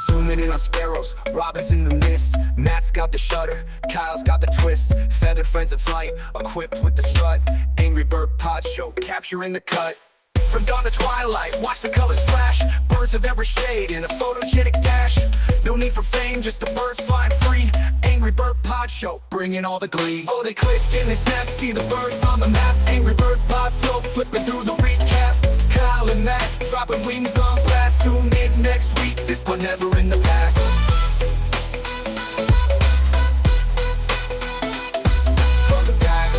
Zooming in on sparrows, robins in the mist. Matt's got the shutter, Kyle's got the twist. Feathered friends in flight, equipped with the strut. Angry Bird Pod Show, capturing the cut. From dawn to twilight, watch the colors flash. Birds of every shade in a photogenic dash. No need for fame, just the birds flying free. Angry Bird Pod Show, bringing all the glee. Oh, they click and they snap, see the birds on the map. Angry Bird Pod Flow, flipping through the recap. Kyle and Matt, dropping wings on blast. Tune in next week, this one never in the past. From the past.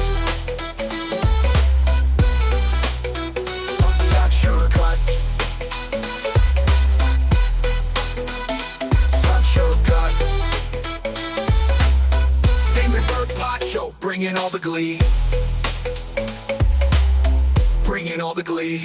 Not shortcut. Not shortcut. Angry Bird Pod Show, bringing all the glee. Bringing all the glee.